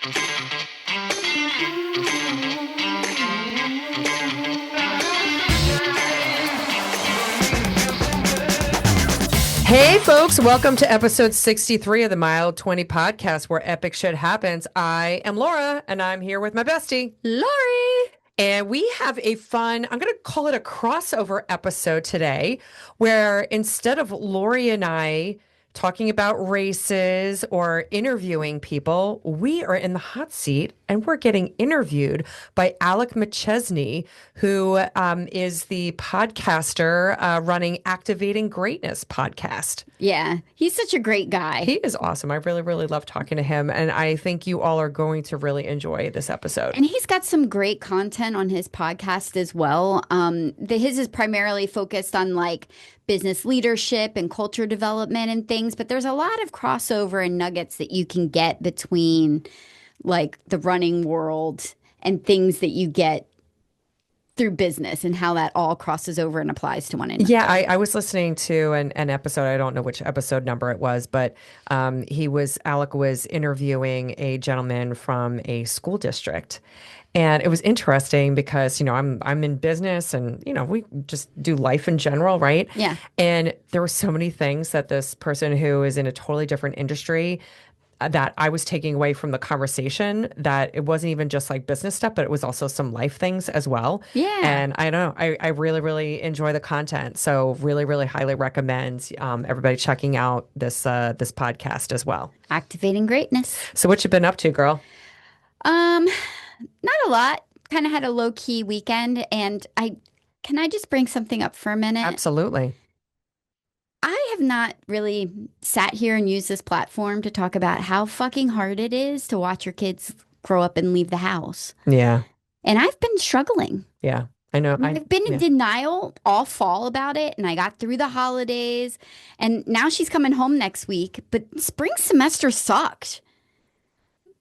Hey, folks, welcome to episode 63 of the Mile 20 podcast where epic shit happens. I am Laura, and I'm here with my bestie, Lorri. And we have a fun, I'm going to call it a crossover episode today, where instead of Lorri and I talking about races or interviewing people, we are in the hot seat and we're getting interviewed by Alec McChesney, who is the podcaster running Activating Greatness podcast. Yeah, he's such a great guy. He is awesome. I really, really love talking to him. And I think you all are going to really enjoy this episode. And he's got some great content on his podcast as well. His is primarily focused on like business leadership and culture development and things, but there's a lot of crossover and nuggets that you can get between like the running world and things that you get through business and how that all crosses over and applies to one another. Yeah, I was listening to an episode. I don't know which episode number it was, but Alec was interviewing a gentleman from a school district. And it was interesting because, I'm in business and, we just do life in general, right? Yeah. And there were so many things that this person who is in a totally different industry that I was taking away from the conversation, that it wasn't even just like business stuff, but it was also some life things as well. Yeah. And I don't know, I really, really enjoy the content. So really, really highly recommend everybody checking out this podcast as well. Activating Greatness. So what you been up to, girl? Not a lot. Kind of had a low key weekend, and can I just bring something up for a minute? Absolutely. I have not really sat here and used this platform to talk about how fucking hard it is to watch your kids grow up and leave the house. Yeah. And I've been struggling. Yeah, I know. I've been in denial all fall about it, and I got through the holidays, and now she's coming home next week, but spring semester sucked.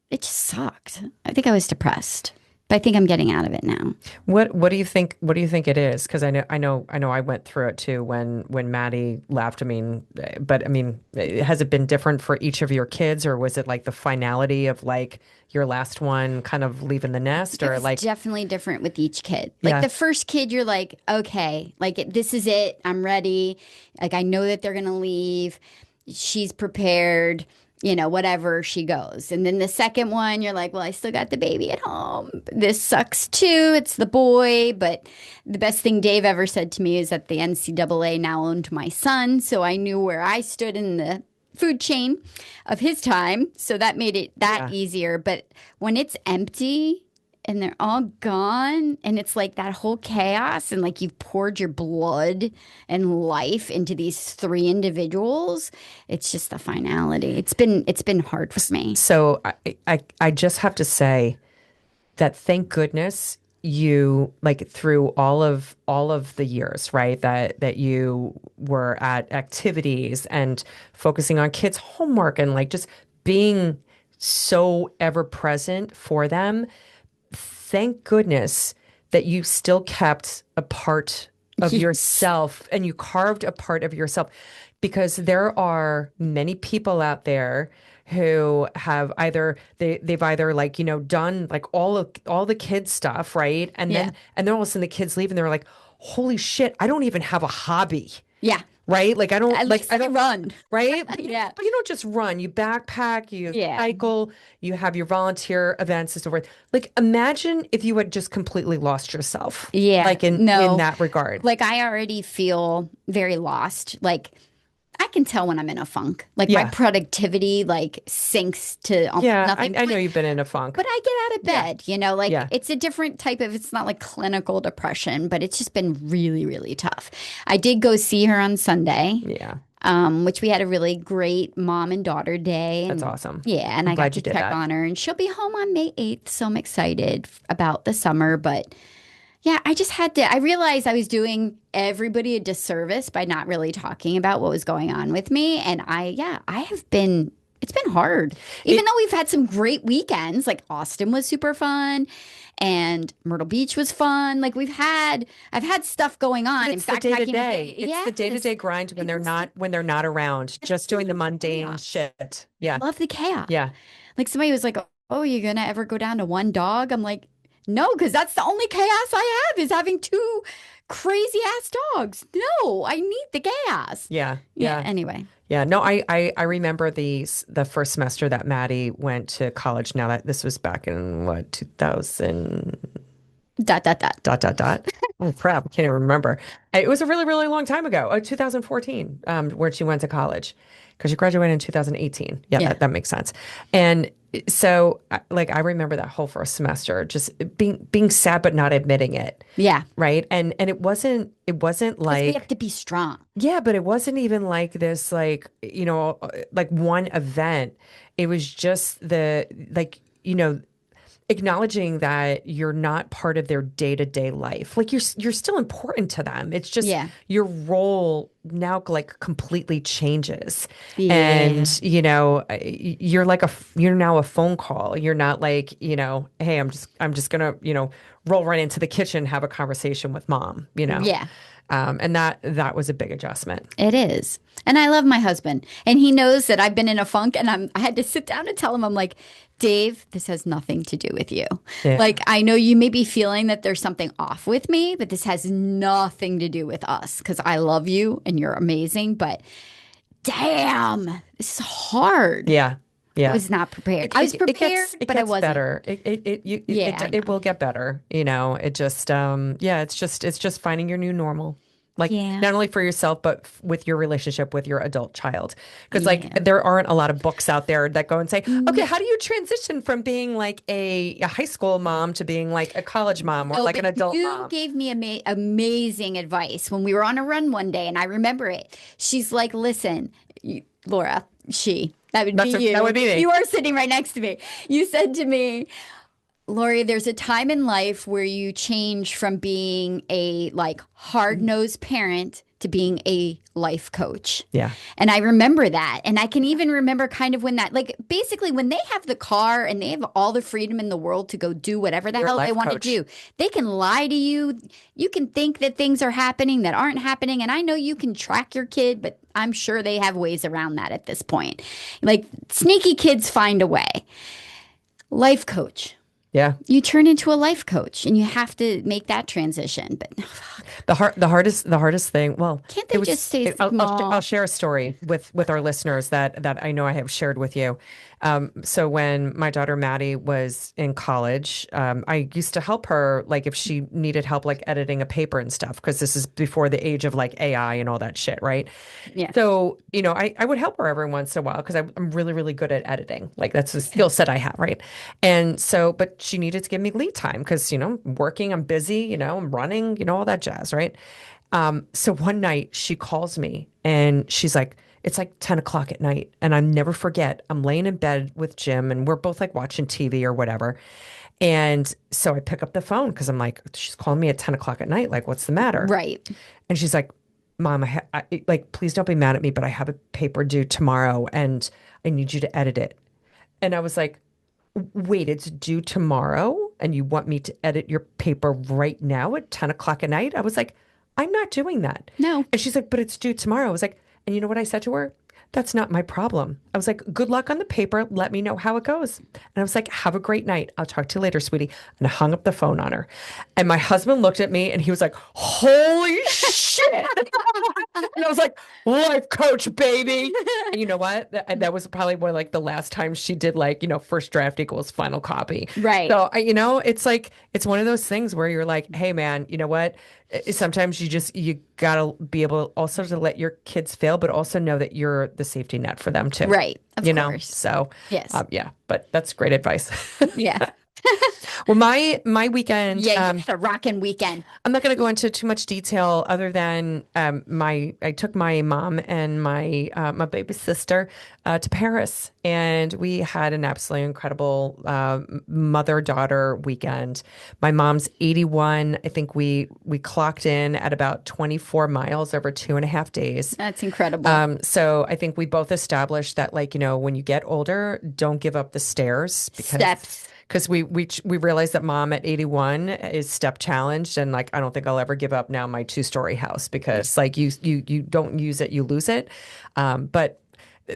It just sucked. I think I was depressed, but I think I'm getting out of it now. What do you think? What do you think it is? Because I know. I went through it too when Maddie left. Has it been different for each of your kids, or was it like the finality of like your last one kind of leaving the nest, or like definitely different with each kid? Like the first kid, you're like, okay, like this is it. I'm ready. Like I know that they're gonna leave. She's prepared. Whatever she goes. And then the second one, you're like, well, I still got the baby at home. This sucks too. It's the boy. But the best thing Dave ever said to me is that the NCAA now owned my son. So I knew where I stood in the food chain of his time. So that made it easier. But when it's empty and they're all gone and it's like that whole chaos and like you've poured your blood and life into these three individuals, it's just the finality. It's been hard for me. So I just have to say that thank goodness you, like, through all of the years, right, that you were at activities and focusing on kids' homework and like just being so ever present for them. Thank goodness that you still kept a part of yourself and you carved a part of yourself, because there are many people out there who have they've either like, done like all the kids stuff, right? And then all of a sudden the kids leave and they're like, holy shit, I don't even have a hobby. Yeah. Right? Like I don't run. Right? Yeah. But you don't just run. You backpack, you cycle, you have your volunteer events and so forth. Like imagine if you had just completely lost yourself. Yeah. Like in that regard. Like I already feel very lost. Like I can tell when I'm in a funk. Like my productivity like sinks to almost nothing. I know you've been in a funk. But I get out of bed, it's a different type of, it's not like clinical depression, but it's just been really, really tough. I did go see her on Sunday. Yeah. Which we had a really great mom and daughter day. That's awesome. Yeah, and I got to check on her, and she'll be home on May 8th, so I'm excited about the summer, but yeah, I realized I was doing everybody a disservice by not really talking about what was going on with me. And it's been hard. Even though we've had some great weekends, like Austin was super fun and Myrtle Beach was fun. Like I've had stuff going on. It's the day-to-day. It's the day-to-day grind when they're not around, just doing the mundane shit. Yeah. I love the chaos. Yeah. Like somebody was like, oh, you gonna ever go down to one dog? I'm like, no, because that's the only chaos I have is having two crazy ass dogs. No, I need the gas. Yeah, Yeah, yeah. anyway. Yeah, no, I remember the first semester that Maddie went to college. Now that this was back in what, 2000 Dot dot dot. dot dot dot. Oh crap, I can't even remember. It was a really, really long time ago. 2014, where she went to college because she graduated in 2018. Yeah, Yeah. that makes sense. And so, like, I remember that whole first semester just being sad but not admitting it, Yeah. right? And it wasn't Because we have like to be strong. yeah, but it wasn't even like this, like, like one event. It was just like, acknowledging that you're not part of their day-to-day life. Like you're still important to them. It's just Yeah. your role now like completely changes. Yeah. And, you're now a phone call. You're not like, hey, I'm just gonna, roll right into the kitchen, have a conversation with mom. Yeah. And that was a big adjustment. It is. And I love my husband. And he knows that I've been in a funk and I had to sit down and tell him, I'm like, Dave, this has nothing to do with you. Yeah. Like, I know you may be feeling that there's something off with me, but this has nothing to do with us because I love you and you're amazing. But damn, this is hard. Yeah. I Yeah. was not prepared. It, I it, was it prepared, gets it but I gets wasn't. better. Yeah, I It know. will get better. It just yeah, it's just finding your new normal. Like Yeah. not only for yourself, but with your relationship with your adult child. Because like Yeah. there aren't a lot of books out there that go and say, okay, No, how do you transition from being like a high school mom to being like a college mom or no, like but an adult you mom? gave me amazing advice when we were on a run one day, and I remember it. She's like, listen, Laura, that would be That would you. be me. You are sitting right next to me. You said to me, Lori, there's a time in life where you change from being a like hard-nosed parent to being a life coach. Yeah. And I remember that. And I can even remember kind of when that, like basically when they have the car and they have all the freedom in the world to go do whatever the You're a hell they life want to coach. do, they can lie to you. You can think that things are happening that aren't happening. And I know you can track your kid, but I'm sure they have ways around that at this point. Like sneaky kids find a way. Life coach. Yeah. You turn into a life coach and you have to make that transition. But The hardest thing. Well, can't it they was. just stay I'll small? share a story with our listeners that I know I have shared with you. So when my daughter Maddie was in college, I used to help her like if she needed help like editing a paper and stuff because this is before the age of like AI and all that shit, right? Yeah. So, I would help her every once in a while because I'm really, really good at editing. Like that's a skill set I have, right? And so, but she needed to give me lead time because, working, I'm busy, I'm running, all that jazz, right? So one night she calls me and she's like, it's like 10 o'clock at night. And I never forget, I'm laying in bed with Jim and we're both like watching TV or whatever. And so I pick up the phone because I'm like, she's calling me at 10 o'clock at night. Like, what's the matter? Right. And she's like, Mom, like, please don't be mad at me, but I have a paper due tomorrow and I need you to edit it. And I was like, wait, it's due tomorrow and you want me to edit your paper right now at 10 o'clock at night? I was like, I'm not doing that. No. And she's like, but it's due tomorrow. I was like, and you know what I said to her? That's not my problem. I was like, good luck on the paper. Let me know how it goes. And I was like, have a great night. I'll talk to you later, sweetie. And I hung up the phone on her. And my husband looked at me and he was like, holy shit. And I was like, life coach, baby. And you know what? That was probably one like the last time she did like, first draft equals final copy. Right. So, it's like, it's one of those things where you're like, hey, man, you know what? Sometimes you gotta be able also to let your kids fail, but also know that you're the safety net for them too. Right. Of You know? course. So, Yes. yeah, but that's great advice. Yeah. Well, my weekend, Yeah. You had a rocking weekend. I'm not going to go into too much detail other than I took my mom and my baby sister to Paris, and we had an absolutely incredible mother-daughter weekend. My mom's 81. I think we clocked in at about 24 miles over 2.5 days. That's incredible. So I think we both established that, like, when you get older, don't give up the stairs Steps. because we realized that mom at 81 is step challenged and like I don't think I'll ever give up now my 2-story house because like you don't use it, you lose it. But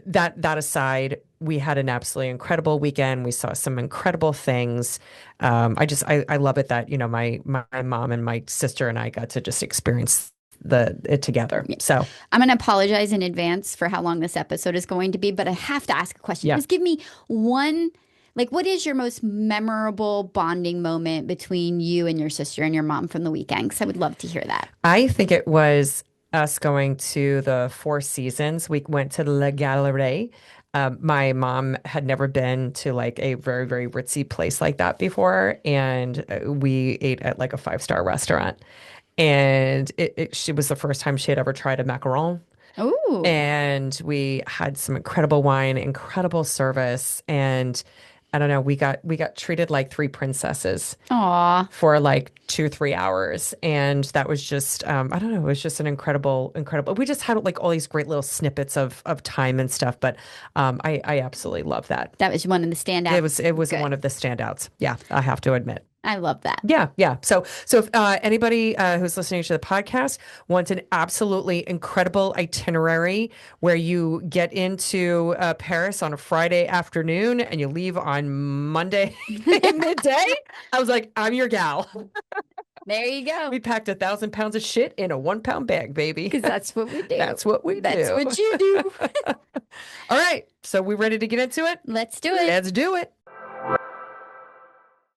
that aside, we had an absolutely incredible weekend. We saw some incredible things. I love it that, my mom and my sister and I got to just experience it together. So I'm going to apologize in advance for how long this episode is going to be, but I have to ask a question. yeah, Just give me one, like, what is your most memorable bonding moment between you and your sister and your mom from the weekend? Because I would love to hear that. I think it was us going to the Four Seasons. We went to La Galerie. My mom had never been to like a very, very ritzy place like that before, and we ate at like a five-star restaurant. And she was the first time she had ever tried a macaron. Oh, And we had some incredible wine, incredible service, and I don't know, we got treated like three princesses aw. for like 2, 3 hours. And that was just, I don't know, it was just an incredible. We just had like all these great little snippets of time and stuff. But I absolutely love that. That was one of the standouts. It was Good. one of the standouts. Yeah, I have to admit. I love that. Yeah, yeah. So if anybody who's listening to the podcast wants an absolutely incredible itinerary where you get into Paris on a Friday afternoon and you leave on Monday midday, I was like, I'm your gal. There you go. We packed 1,000 pounds of shit in a 1 pound bag, baby. Because that's what we do. That's what we That's do. what you do. All right. So we ready to get into it? Let's do it. Let's do it.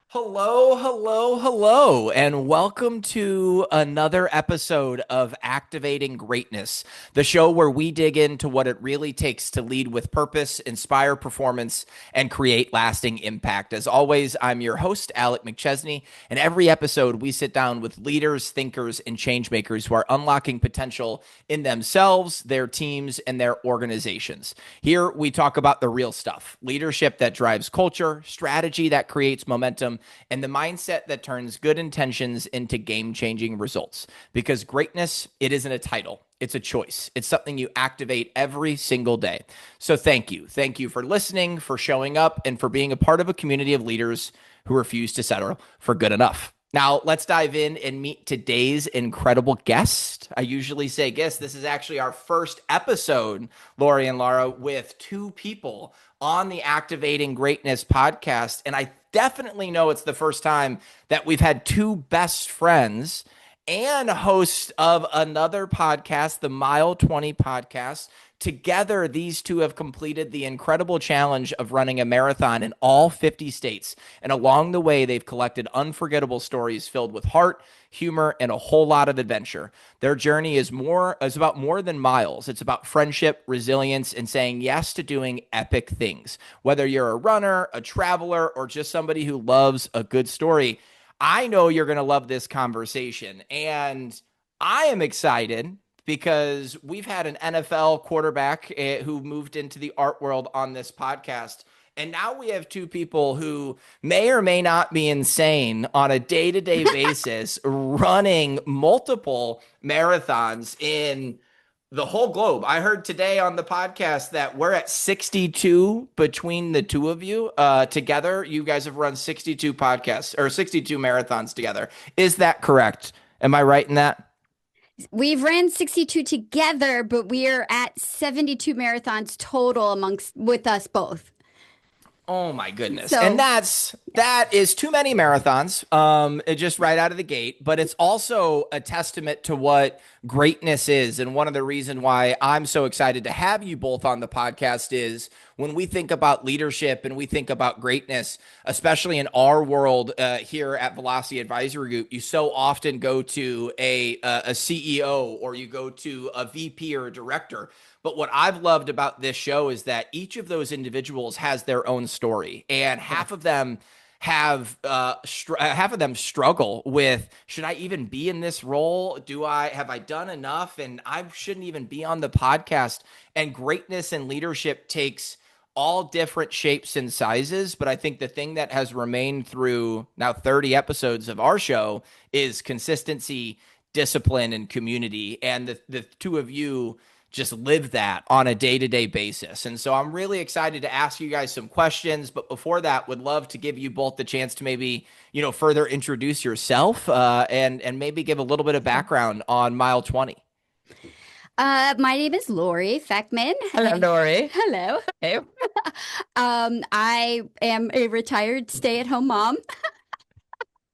Hello, hello, hello, and welcome to another episode of Activating Greatness, the show where we dig into what it really takes to lead with purpose, inspire performance, and create lasting impact. As always, I'm your host, Alec McChesney, and every episode we sit down with leaders, thinkers, and change makers who are unlocking potential in themselves, their teams, and their organizations. Here we talk about the real stuff, leadership that drives culture, strategy that creates momentum, and the mindset that turns good intentions into game-changing results. Because greatness, it isn't a title. It's a choice. It's something you activate every single day. So thank you. Thank you for listening, for showing up, and for being a part of a community of leaders who refuse to settle for good enough. Now, let's dive in and meet today's incredible guest. I usually say guest. This is actually our first episode, Lorri and Laura, with two people on the Activating Greatness podcast. And I definitely know it's the first time that we've had two best friends and hosts of another podcast, the Mile 20 podcast. Together, these two have completed the incredible challenge of running a marathon in all 50 states. And along the way, they've collected unforgettable stories filled with heart, humor, and a whole lot of adventure. Their journey is about more than miles. It's about friendship, resilience, and saying yes to doing epic things. Whether you're a runner, a traveler, or just somebody who loves a good story, I know you're going to love this conversation. And I am excited because we've had an NFL quarterback who moved into the art world on this podcast. And now we have two people who may or may not be insane on a day-to-day basis, running multiple marathons in the whole globe. I heard today on the podcast that we're at 62 between the two of you together. You guys have run 62 podcasts or 62 marathons together. Is that correct? Am I right in that? We've ran 62 together, but we are at 72 marathons total with us both. Oh my goodness. And that is too many marathons, just right out of the gate, but it's also a testament to what greatness is. And one of the reasons why I'm so excited to have you both on the podcast is when we think about leadership and we think about greatness, especially in our world here at Velocity Advisory Group, you so often go to a CEO or you go to a VP or a director. But what I've loved about this show is that each of those individuals has their own story, and half of them have struggle with, should I even be in this role? Have I done enough? And I shouldn't even be on the podcast. And greatness and leadership takes all different shapes and sizes. But I think the thing that has remained through now 30 episodes of our show is consistency, discipline, and community. And the two of you just live that on a day-to-day basis. And so I'm really excited to ask you guys some questions. But before that, would love to give you both the chance to maybe, further introduce yourself and maybe give a little bit of background on Mile 20. My name is Lorri Feckman. Hello, Lori. Hello. Hey. I am a retired stay-at-home mom.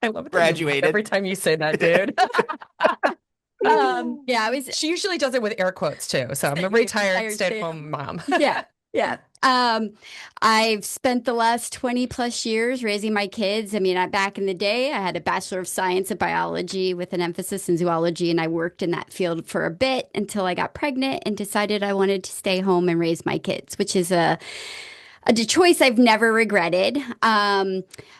I love it that you laugh Graduated. every time you say that, dude. Yeah, I was She usually does it with air quotes too. So I'm a retired retired stay-at-home mom. Yeah, yeah. I've spent the last 20 plus years raising my kids. I mean, back in the day, I had a Bachelor of Science in biology with an emphasis in zoology, and I worked in that field for a bit until I got pregnant and decided I wanted to stay home and raise my kids, which is a choice I've never regretted.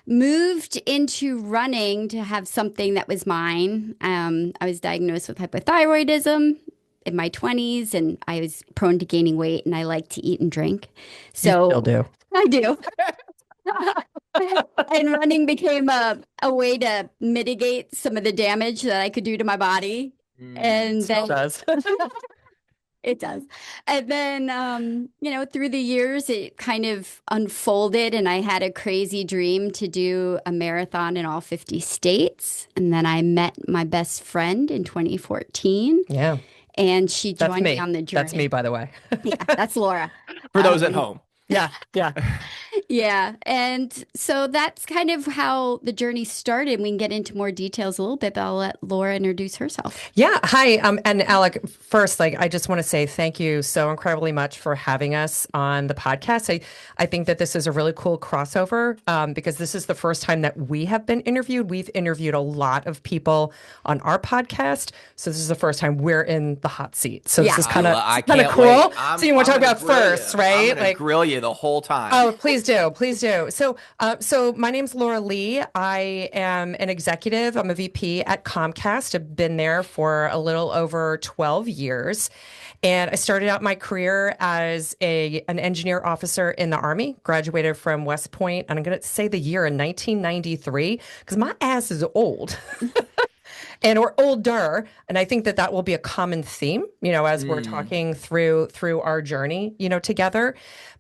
Moved into running to have something that was mine. I was diagnosed with hypothyroidism in my 20s, and I was prone to gaining weight, and I like to eat and drink. You still So do. I do. And running became a way to mitigate some of the damage that I could do to my body. And Still then does. it does. And then, through the years, it kind of unfolded, and I had a crazy dream to do a marathon in all 50 states. And then I met my best friend in 2014, Yeah, and she that's joined me me. on the journey. That's me, by the way. Yeah, that's Laura. For those at Um, home. Yeah, yeah. Yeah. And so that's kind of how the journey started. We can get into more details a little bit, but I'll let Laura introduce herself. Yeah. Hi. And Alec, first, I just want to say thank you so incredibly much for having us on the podcast. I think that this is a really cool crossover because this is the first time that we have been interviewed. We've interviewed a lot of people on our podcast. So this is the first time we're in the hot seat. So Yeah. this is kind I of can't cool. wait. So you want to talk gonna about grill first, you. I'm right? gonna grill you the whole time. Oh, please do. Please do. So my name's Laura Lee. I am an executive. I'm a VP at Comcast. I've been there for a little over 12 years. And I started out my career as an engineer officer in the Army, graduated from West Point, and I'm going to say the year in 1993 because my ass is old. And or older, and I think that that will be a common theme, as we're talking through our journey, together.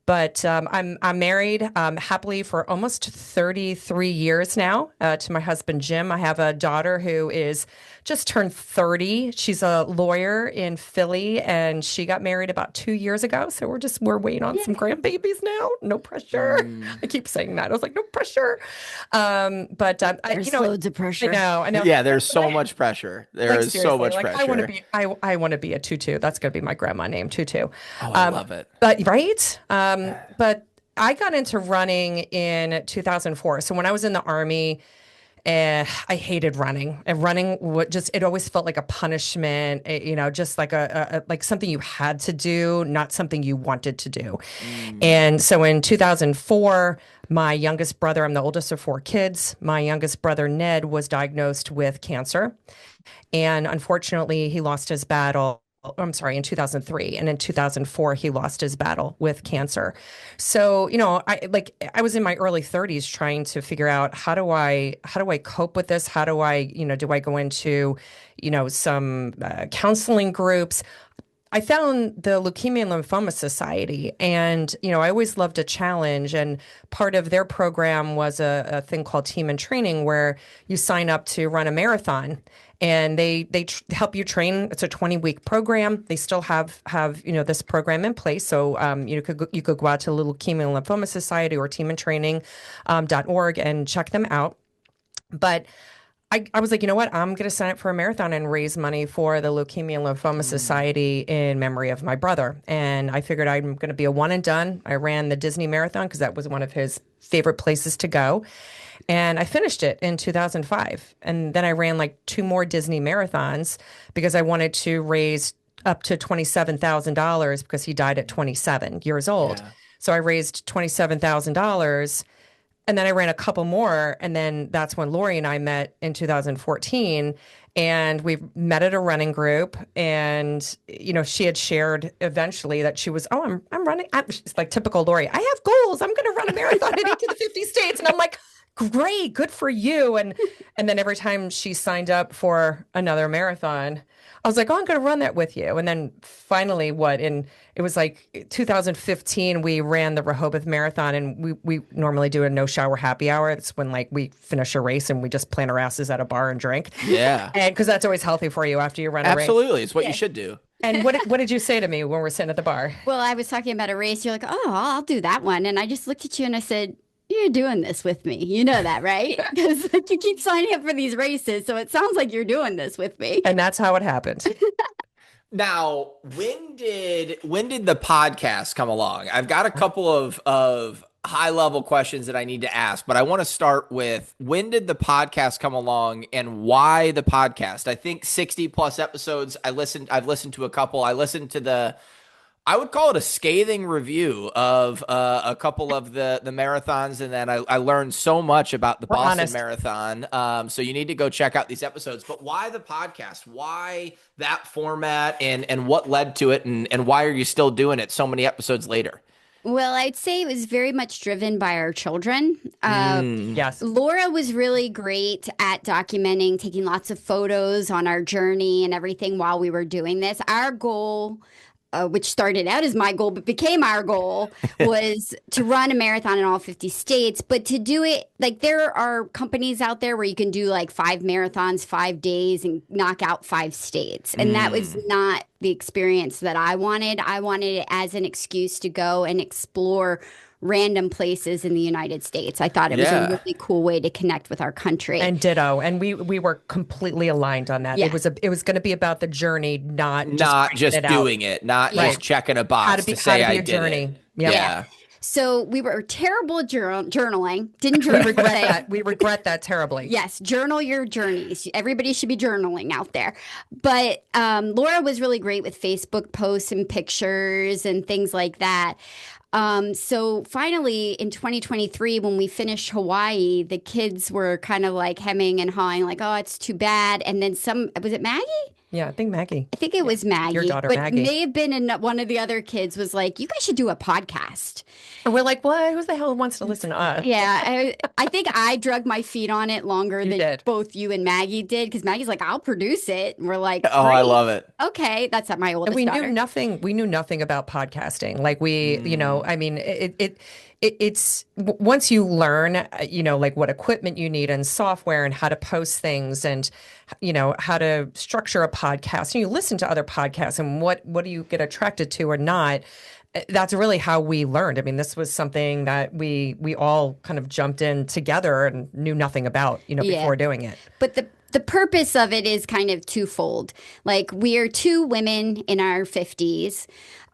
But I'm married happily for almost 33 years now to my husband Jim. I have a daughter who is just turned 30. She's a lawyer in Philly, and she got married about 2 years ago. So we're waiting on some grandbabies now. No pressure. I keep saying that. I was like, no pressure. But There's loads of pressure. I know. Yeah, there's so much pressure. There is so much pressure. I want to be a Tutu. That's going to be my grandma name, Tutu. Oh, I love it. But right. But I got into running in 2004. So when I was in the Army, I hated running. And running it always felt like a punishment, just like like something you had to do, not something you wanted to do. And so in 2004, my youngest brother, I'm the oldest of four kids, my youngest brother, Ned, was diagnosed with cancer. And unfortunately, he lost his battle. I'm sorry, in 2003. And in 2004, he lost his battle with cancer. So, I was in my early 30s trying to figure out how do I cope with this? How do I, do I go into, some counseling groups? I found the Leukemia and Lymphoma Society, and I always loved a challenge. And part of their program was a thing called Team in Training, where you sign up to run a marathon, and they help you train. It's a 20-week program. They still have this program in place. So you could go out to the Leukemia and Lymphoma Society or teamintraining.org and check them out. But I was like, you know what? I'm going to sign up for a marathon and raise money for the Leukemia and Lymphoma Society in memory of my brother. And I figured I'm going to be a one and done. I ran the Disney Marathon because that was one of his favorite places to go. And I finished it in 2005. And then I ran like two more Disney marathons because I wanted to raise up to $27,000 because he died at 27 years old. Yeah. So I raised $27,000. And then I ran a couple more. And then that's when Lori and I met in 2014. And we met at a running group. And, she had shared eventually that she was, I'm running. She's like typical Lori. I have goals. I'm going to run a marathon in each of the 50 states. And I'm like, great, good for you. And then every time she signed up for another marathon, I was like, I'm going to run that with you. And then finally, it was like 2015, we ran the Rehoboth Marathon, and we normally do a no shower happy hour. It's when we finish a race and we just plant our asses at a bar and drink. Yeah. And because that's always healthy for you after you run a race. Absolutely. It's what you should do. And what did you say to me when we're sitting at the bar? Well, I was talking about a race. You're like, oh, I'll do that one. And I just looked at you and I said, you're doing this with me. You know that, right? Because like, you keep signing up for these races. So it sounds like you're doing this with me. And that's how it happened. Now, when did the podcast come along? I've got a couple of high level questions that I need to ask, but I want to start with when did the podcast come along and why the podcast? I think 60 plus episodes. I've listened to a couple. I listened to I would call it a scathing review of a couple of the marathons, and then I learned so much about the We're Boston honest. Marathon. So you need to go check out these episodes. But why the podcast? Why that format, and what led to it, and why are you still doing it so many episodes later? Well, I'd say it was very much driven by our children. Yes. Laura was really great at documenting, taking lots of photos on our journey and everything while we were doing this. Our goal, which started out as my goal but became our goal, was to run a marathon in all 50 states. But to do it, like there are companies out there where you can do like 5 marathons, 5 days, and knock out 5 states. And that was not the experience that I wanted. I wanted it as an excuse to go and explore random places in the United States. I thought it was a really cool way to connect with our country. And ditto. And we were completely aligned on that. Yeah. It was going to be about the journey, not Just doing it, not just checking a box to say I did it. Yep. Yeah. So we were terrible journaling. Didn't We journal. regret that. We regret that terribly. Yes, journal your journeys. Everybody should be journaling out there. But Laura was really great with Facebook posts and pictures and things like that. So finally in 2023, when we finished Hawaii, the kids were kind of like hemming and hawing, like, oh, it's too bad. And then was it Maggie? Yeah, I think Maggie. I think it was Maggie. Your daughter, but Maggie. may have been one of the other kids was like, you guys should do a podcast. And we're like, what? Who the hell wants to listen to us? Yeah, I think I drug my feet on it longer than did. both you and Maggie did, because Maggie's like, I'll produce it. And we're like, Oh, I "Great. love it. Okay, that's at my oldest And we daughter. knew nothing. We knew nothing about podcasting. Like I mean, it's once you learn, like what equipment you need and software and how to post things and, how to structure a podcast. And you listen to other podcasts and what do you get attracted to or not. That's really how we learned. I mean, this was something that we all kind of jumped in together and knew nothing about, before doing it. But the purpose of it is kind of twofold. Like, we are two women in our 50s.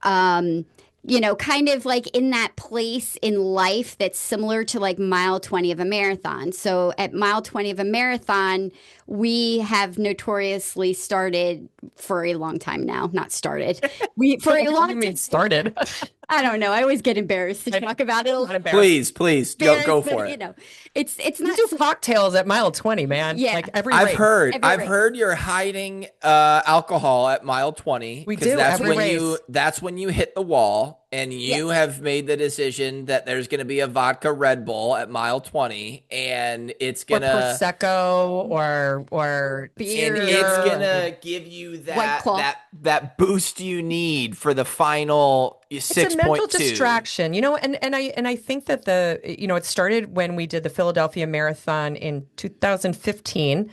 Kind of like in that place in life that's similar to like mile 20 of a marathon. So at mile 20 of a marathon, we have notoriously started for a long time now. Not started. For a long time. Started? I don't know. I always get embarrassed to talk about it. Please go for it. It's not. You do cocktails at mile 20, man. Yeah. Like every I've race. heard you're hiding alcohol at mile 20. We do that's every when race. that's when you hit the wall and you have made the decision that there's going to be a vodka Red Bull at mile 20 and it's Or gonna Prosecco or Beer. and it's gonna give you White Claw. that boost you need for the final 6.2. It's a mental distraction, and I think that it started when we did the Philadelphia Marathon in 2015,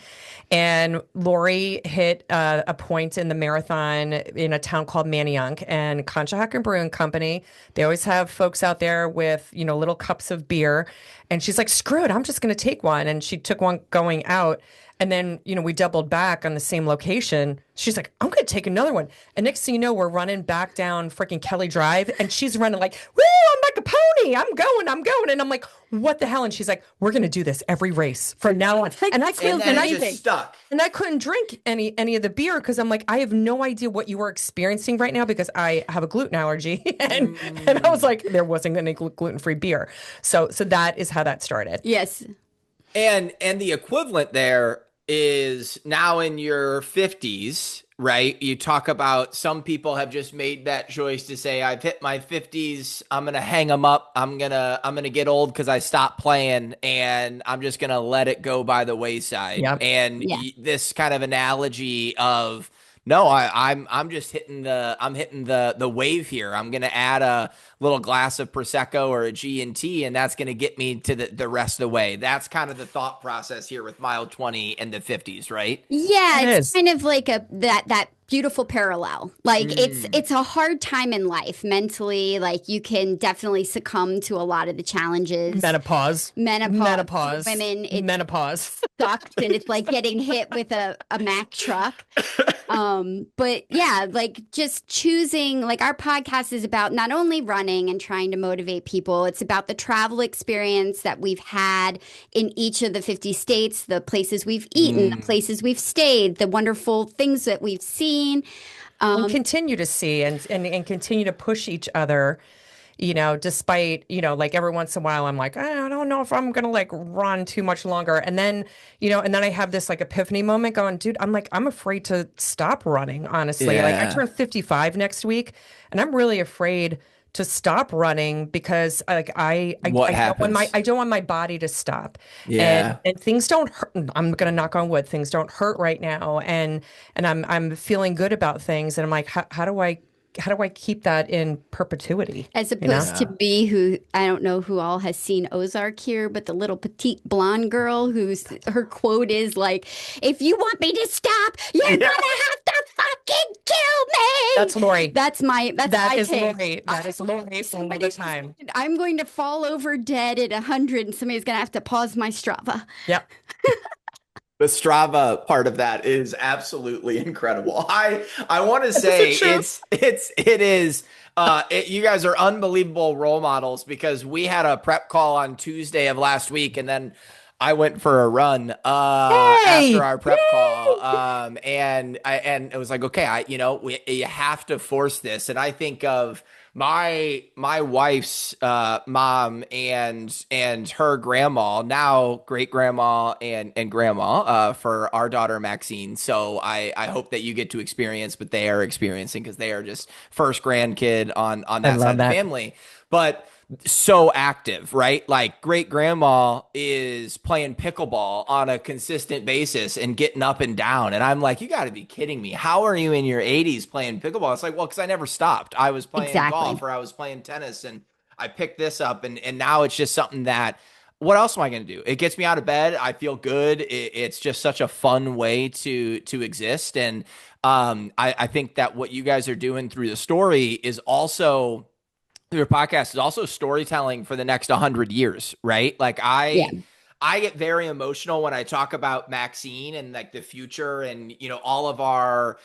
and Lorri hit a point in the marathon in a town called Manayunk, and Conshohocken Brewing Company. They always have folks out there with little cups of beer, and she's like, "Screw it, I'm just going to take one," and she took one going out. And then, we doubled back on the same location. She's like, I'm going to take another one. And next thing you know, we're running back down freaking Kelly Drive. And she's running like, woo, I'm like a pony. I'm going. And I'm like, what the hell? And she's like, we're going to do this every race from now on. And I just stuck. And I couldn't drink any of the beer because I'm like, I have no idea what you are experiencing right now because I have a gluten allergy. and I was like, there wasn't any gluten-free beer. So that is how that started. Yes. And the equivalent there is now in your 50s, right? You talk about some people have just made that choice to say, I've hit my 50s. I'm going to hang them up. I'm going to get old because I stopped playing and I'm just going to let it go by the wayside. Yep. And this kind of analogy of No, I'm just hitting the wave here. I'm gonna add a little glass of prosecco or a G&T, and that's gonna get me to the rest of the way. That's kind of the thought process here with mile 20 and the 50s, right? Yeah, It it's is. kind of like a that beautiful parallel. Like Mm. it's a hard time in life mentally. Like you can definitely succumb to a lot of the challenges. Menopause. Menopause for Menopause. women, it Menopause. sucks and it's like getting hit with a Mack truck. But yeah, like just choosing, like our podcast is about not only running and trying to motivate people, it's about the travel experience that we've had in each of the 50 states, the places we've eaten, the Mm. places we've stayed, the wonderful things that we've seen. And Um, continue to see and continue to push each other, despite, like every once in a while I'm like, I don't know if I'm gonna like run too much longer. And then I have this like epiphany moment going, dude, I'm afraid to stop running, honestly. Like I Yeah. turn 55 next week and I'm really afraid to stop running because like What I happens? don't want my body to stop. And Yeah. and things don't hurt. I'm gonna knock on wood, things don't hurt right now. And I'm feeling good about things. And I'm like, how do I keep that in perpetuity? as You know? opposed to Yeah. B, who I don't know who all has seen Ozark here, but the little petite blonde girl who's her quote is like, "If you want me to stop, you're gonna Yeah. have to fucking kill me." That's Lori. That's That my is take. Lori. That is Lori all the time. I'm going to fall over dead at 100, and somebody's gonna have to pause my Strava. Yep. The Strava part of that is absolutely incredible. I want to Is it say true? you guys are unbelievable role models because we had a prep call on Tuesday of last week, and then I went for a run after Hey! our prep call, Yay! and it was like, okay, you have to force this, and I think of my wife's mom and her grandma, now great grandma and grandma, for our daughter Maxine. So I hope that you get to experience what they are experiencing because they are just first grandkid on I that side love of the that. family. But so active, right? Like great grandma is playing pickleball on a consistent basis and getting up and down. And I'm like, you got to be kidding me. How are you in your 80s playing pickleball? It's like, well, because I never stopped. I was playing golf Exactly. or I was playing tennis and I picked this up. And now it's just something that, what else am I going to do? It gets me out of bed. I feel good. It's just such a fun way to exist. And I think that what you guys are doing through the story is also your podcast is also storytelling for the next 100 years, right? Like Yeah. I get very emotional when I talk about Maxine and like the future, and all of our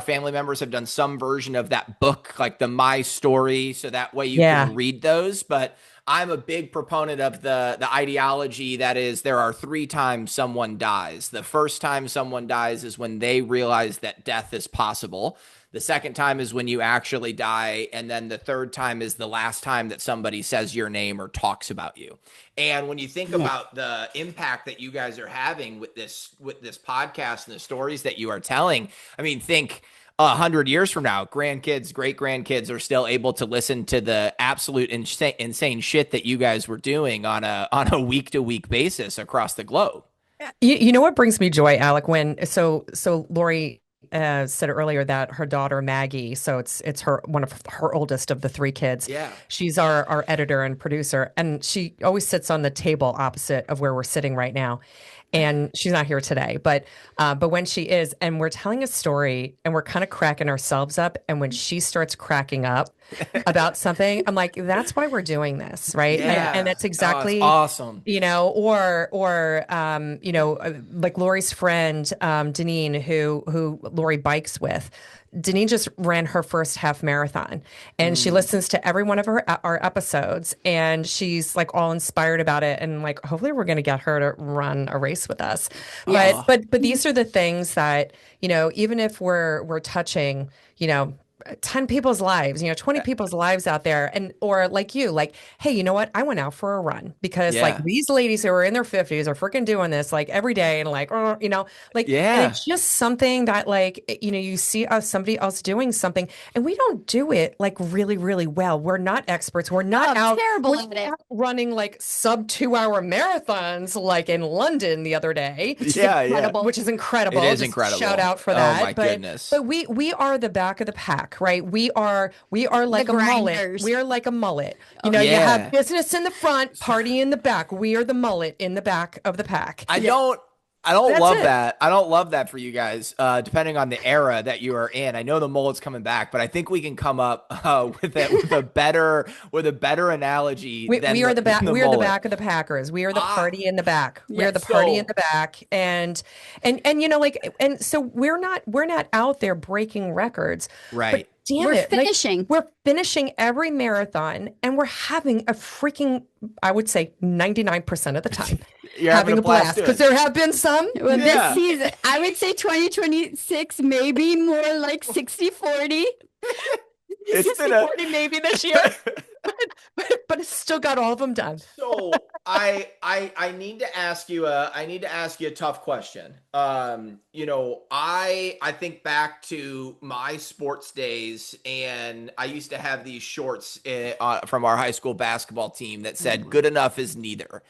family members have done some version of that book, like the My Story, so that way you Yeah. can read those. But I'm a big proponent of the ideology that is there are three times someone dies. The first time someone dies is when they realize that death is possible. The second time is when you actually die. And then the third time is the last time that somebody says your name or talks about you. And when you think Yeah. about the impact that you guys are having with this podcast and the stories that you are telling, I mean, think 100 years from now, grandkids, great grandkids are still able to listen to the absolute insane shit that you guys were doing on a week to week basis across the globe. You know what brings me joy, Alec? So Lori said earlier that her daughter Maggie, so it's her one of her oldest of the three kids. Yeah. She's our editor and producer, and she always sits on the table opposite of where we're sitting right now. And she's not here today, but when she is, and we're telling a story, and we're kind of cracking ourselves up, and when she starts cracking up about something, I'm like, that's why we're doing this, right? And Yeah. that's Oh, it's exactly, awesome. like Lori's friend, Deneen, who Lori bikes with. Deneen just ran her first half marathon, and she Mm. listens to every one of our episodes, and she's like all inspired about it, and like hopefully we're going to get her to run a race with us. But Yes. Oh, but but these are the things that, even if we're touching, 10 people's lives, 20 people's lives out there. And, or like you, like, hey, you know what? I went out for a run because like Yeah. these ladies who are in their 50s are freaking doing this like every day and like, like, and Yeah. it's just something that like, you see somebody else doing something and we don't do it like really, really well. We're not experts. Oh, I'm terrible we're at not it. out running like sub 2 hour marathons like in London the other day, Which is Yeah. Yeah. incredible. which is It incredible. is Just shout incredible. out for Oh my that. But goodness. but we are the back of the pack, right? We are The like a mullet. grinders. We are like a mullet. You have Yeah. business in the front, party in the back. We are the mullet in the back of the pack. I Yeah. don't I don't That's love it. that. I don't love that for you guys, depending on the era that you are in. I know the mullet's coming back, but I think we can come up with a better analogy We are the than back. the We are the mullet. back of the Packers. We are the Ah, party in the back. We are the Yes. party in so the back, and like, and so we're not out there breaking records, but right. damn We're it, like finishing. we're finishing every marathon, and we're having a freaking, I would say, 99% of the time, You're having having a a blast blast because doing. there have been some. Well, this Yeah. season, I would say 2026, maybe more like 60-40. It's been a 60-40 maybe this year, but it's still got all of them done. So I need to ask you a tough question. I think back to my sports days, and I used to have these shorts from our high school basketball team that said "Good enough is neither."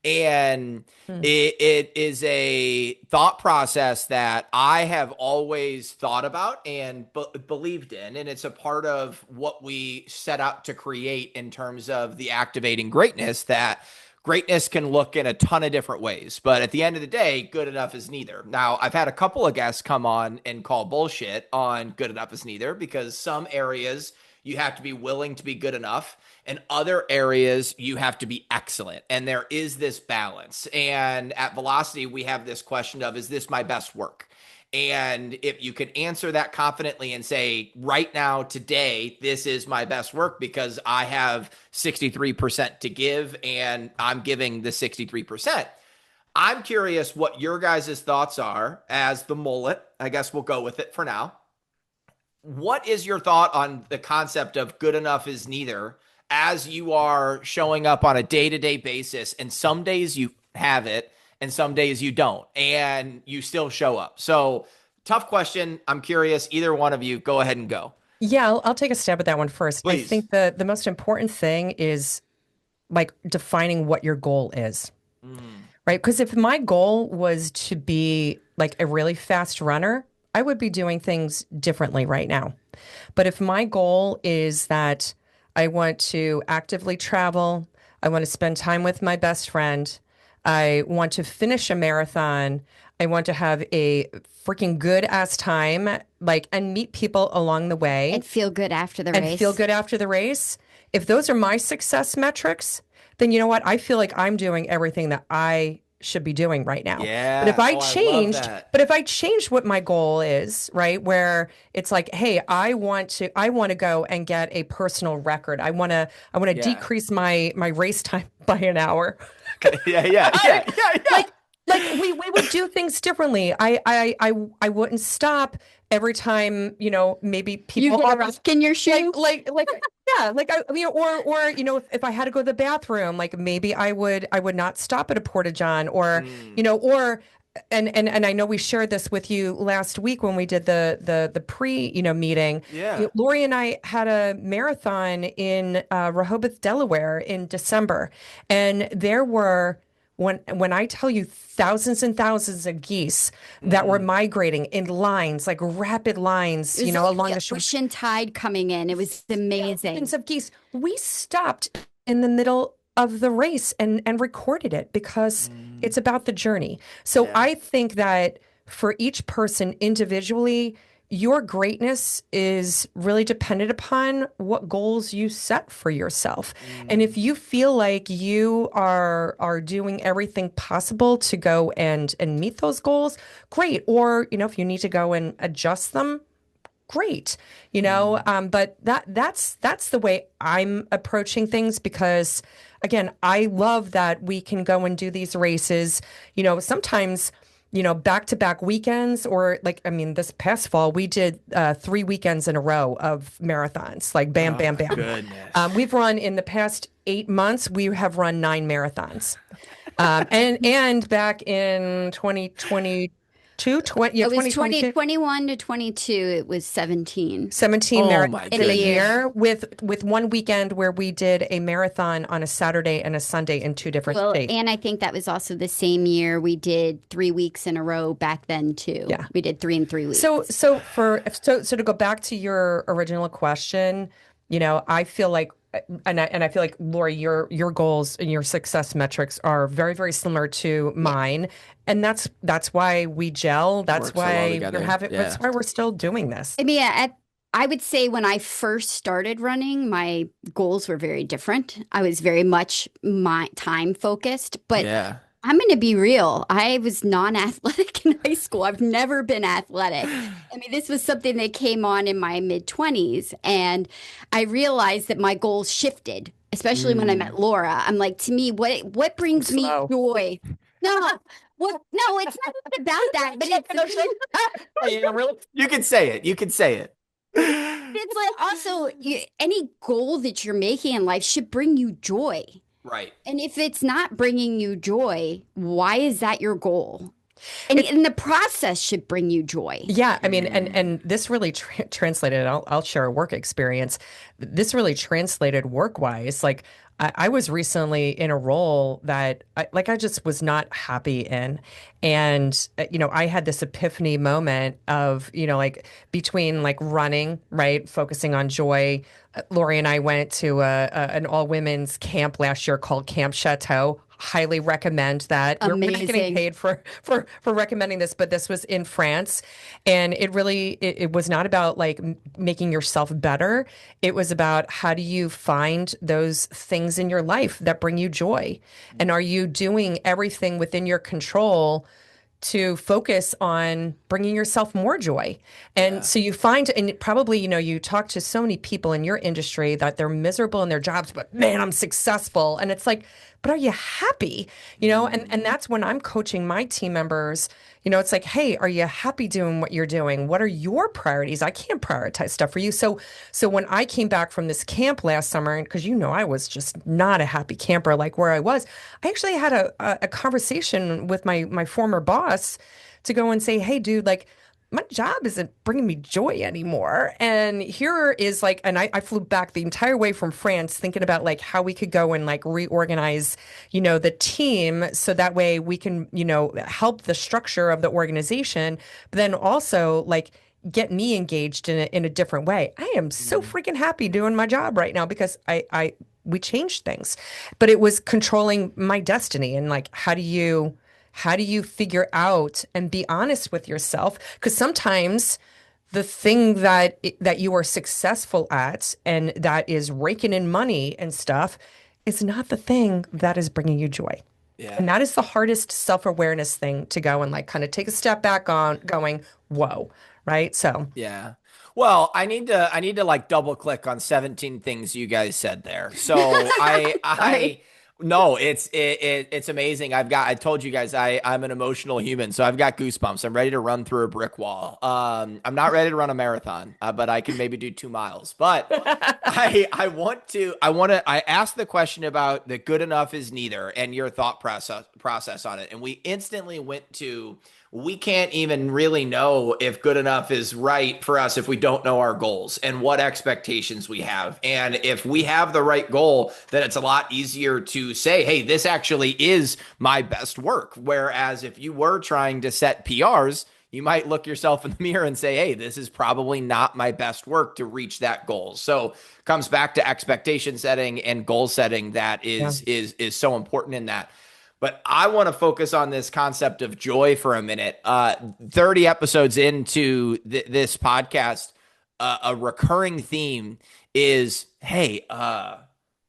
And Hmm. it is a thought process that I have always thought about and believed in. And it's a part of what we set out to create in terms of the activating greatness, that greatness can look in a ton of different ways. But at the end of the day, good enough is neither. Now, I've had a couple of guests come on and call bullshit on good enough is neither, because some areas you have to be willing to be good enough. In other areas, you have to be excellent. And there is this balance. And at Velocity, we have this question of, is this my best work? And if you can answer that confidently and say, right now, today, this is my best work because I have 63% to give and I'm giving the 63%. I'm curious what your guys' thoughts are as the mullet. I guess we'll go with it for now. What is your thought on the concept of good enough is neither, as you are showing up on a day-to-day basis, and some days you have it and some days you don't, and you still show up? So tough question. I'm curious. Either one of you, go ahead and go. Yeah, I'll take a stab at that one first. I Please. think the most important thing is like defining what your goal is, right? Because if my goal was to be like a really fast runner, I would be doing things differently right now. But if my goal is that I want to actively travel, I want to spend time with my best friend, I want to finish a marathon, I want to have a freaking good ass time, like, and meet people along the way And feel good after the and race. feel good after the race. If those are my success metrics, then you know what? I feel like I'm doing everything that I should be doing right now. But if Yeah. I Oh, I love changed, that. but if I changed what my goal is, right, where it's like, hey, I want to go and get a personal record. I want to Yeah. decrease my race time by an hour. Yeah. Yeah. Yeah. Yeah. Yeah. Like we would do things differently. I wouldn't stop every time, maybe You people get a offer rock in your shoe. like yeah, like or if I had to go to the bathroom, like maybe I would not stop at a porta john, or or and I know we shared this with you last week when we did the pre meeting. Yeah. Lori and I had a marathon in Rehoboth, Delaware in December, and there were, when I tell you, thousands and thousands of geese that were migrating in lines, like rapid lines, It was like along the the shore. ocean tide coming in. It was amazing. Thousands of geese. We stopped in the middle of the race and recorded it because it's about the journey. So Yeah. I think that for each person individually, your greatness is really dependent upon what goals you set for yourself. And if you feel like you are doing everything possible to go and meet those goals, great. Or, if you need to go and adjust them, great. But that's the way I'm approaching things, because again, I love that we can go and do these races. Sometimes back-to-back weekends, or like, I mean, this past fall, we did 3 weekends in a row of marathons, like bam, Oh bam, my bam. goodness. We've run in the past 8 months, we have run 9 marathons. And back in 2022, It was 2022, 2021 to 22. It was 17 17 Oh marathons my in a in a year. goodness. year, with one weekend where we did a marathon on a Saturday and a Sunday in two different Well, states. and I think that was also the same year we did 3 weeks in a row back then too. Yeah. We did 3 and 3 weeks. So to go back to your original question, I feel like, and I feel like, Lori, your goals and your success metrics are very, very similar to Yeah. mine, and that's why we gel. Work so well together. That's Yeah. why we're still doing this. I mean, I would say when I first started running, my goals were very different. I was very much my time focused, but Yeah. I'm going to be real. I was non-athletic in high school. I've never been athletic. I mean, this was something that came on in my mid 20s, and I realized that my goals shifted, especially when I met Mm. Laura. I'm like, to me, what brings me Slow. joy? No, what? No, it's not even about that. But Yeah, really? You can say it. You can say it. it's like also any goal that you're making in life should bring you joy. Right. And if it's not bringing you joy, why is that your goal? And the process should bring you joy. Yeah, I mean, and this really translated. I'll share a work experience. This really translated work wise. Like, I was recently in a role that I just was not happy in, and I had this epiphany moment of like between like running, right, focusing on joy. Lori and I went to an all women's camp last year called Camp Chateau. Highly recommend that. We're not getting Amazing. paid for recommending this, but this was in France, and it was not about like making yourself better. It was about, how do you find those things in your life that bring you joy, and are you doing everything within your control to focus on bringing yourself more joy. And so you find, and probably, you talk to so many people in your industry that they're miserable in their jobs, but man, I'm successful. And it's like, but are you happy? And that's when I'm coaching my team members. It's like, hey, are you happy doing what you're doing? What are your priorities? I can't prioritize stuff for you. So when I came back from this camp last summer, and because I was just not a happy camper like where I was, I actually had a conversation with my former boss to go and say, hey, dude, like, my job isn't bringing me joy anymore. And here is like, and I flew back the entire way from France thinking about like how we could go and like reorganize, the team, so that way we can, help the structure of the organization, but then also like get me engaged in a different way. I am so freaking happy doing my job right now because we changed things, but it was controlling my destiny. And like, how do you figure out and be honest with yourself? Because sometimes the thing that you are successful at and that is raking in money and stuff is not the thing that is bringing you joy. Yeah. And that is the hardest self-awareness thing to go and like kind of take a step back on, going, whoa, right? So Yeah. Well, I need to like double click on 17 things you guys said there. So I no, it's amazing. I told you guys I'm an emotional human, so I've got goosebumps. I'm ready to run through a brick wall. I'm not ready to run a marathon, but I can maybe do 2 miles. But I asked the question about the good enough is neither and your thought process on it. And we instantly went to, we can't even really know if good enough is right for us if we don't know our goals and what expectations we have. And if we have the right goal, then it's a lot easier to say, hey, this actually is my best work. Whereas if you were trying to set PRs, you might look yourself in the mirror and say, hey, this is probably not my best work to reach that goal. So comes back to expectation setting and goal setting that yeah. is so important in that. But I want to focus on this concept of joy for a minute. 30 episodes into this podcast, a recurring theme is, hey,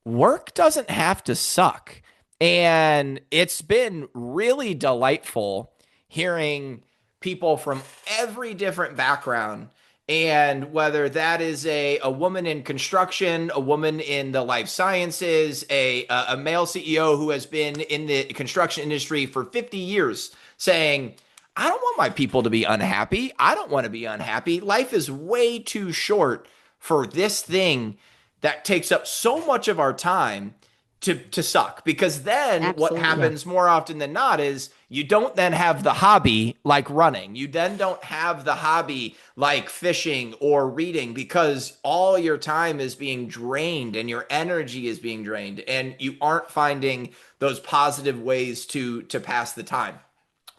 work doesn't have to suck. And it's been really delightful hearing people from every different background. And whether that is a woman in construction, a woman in the life sciences, a male CEO who has been in the construction industry for 50 years saying, I don't want my people to be unhappy. I don't want to be unhappy. Life is way too short for this thing that takes up so much of our time to suck. Because then what Absolutely. happens more often than not is you don't then have the hobby like running. You then don't have the hobby like fishing or reading because all your time is being drained and your energy is being drained and you aren't finding those positive ways to pass the time.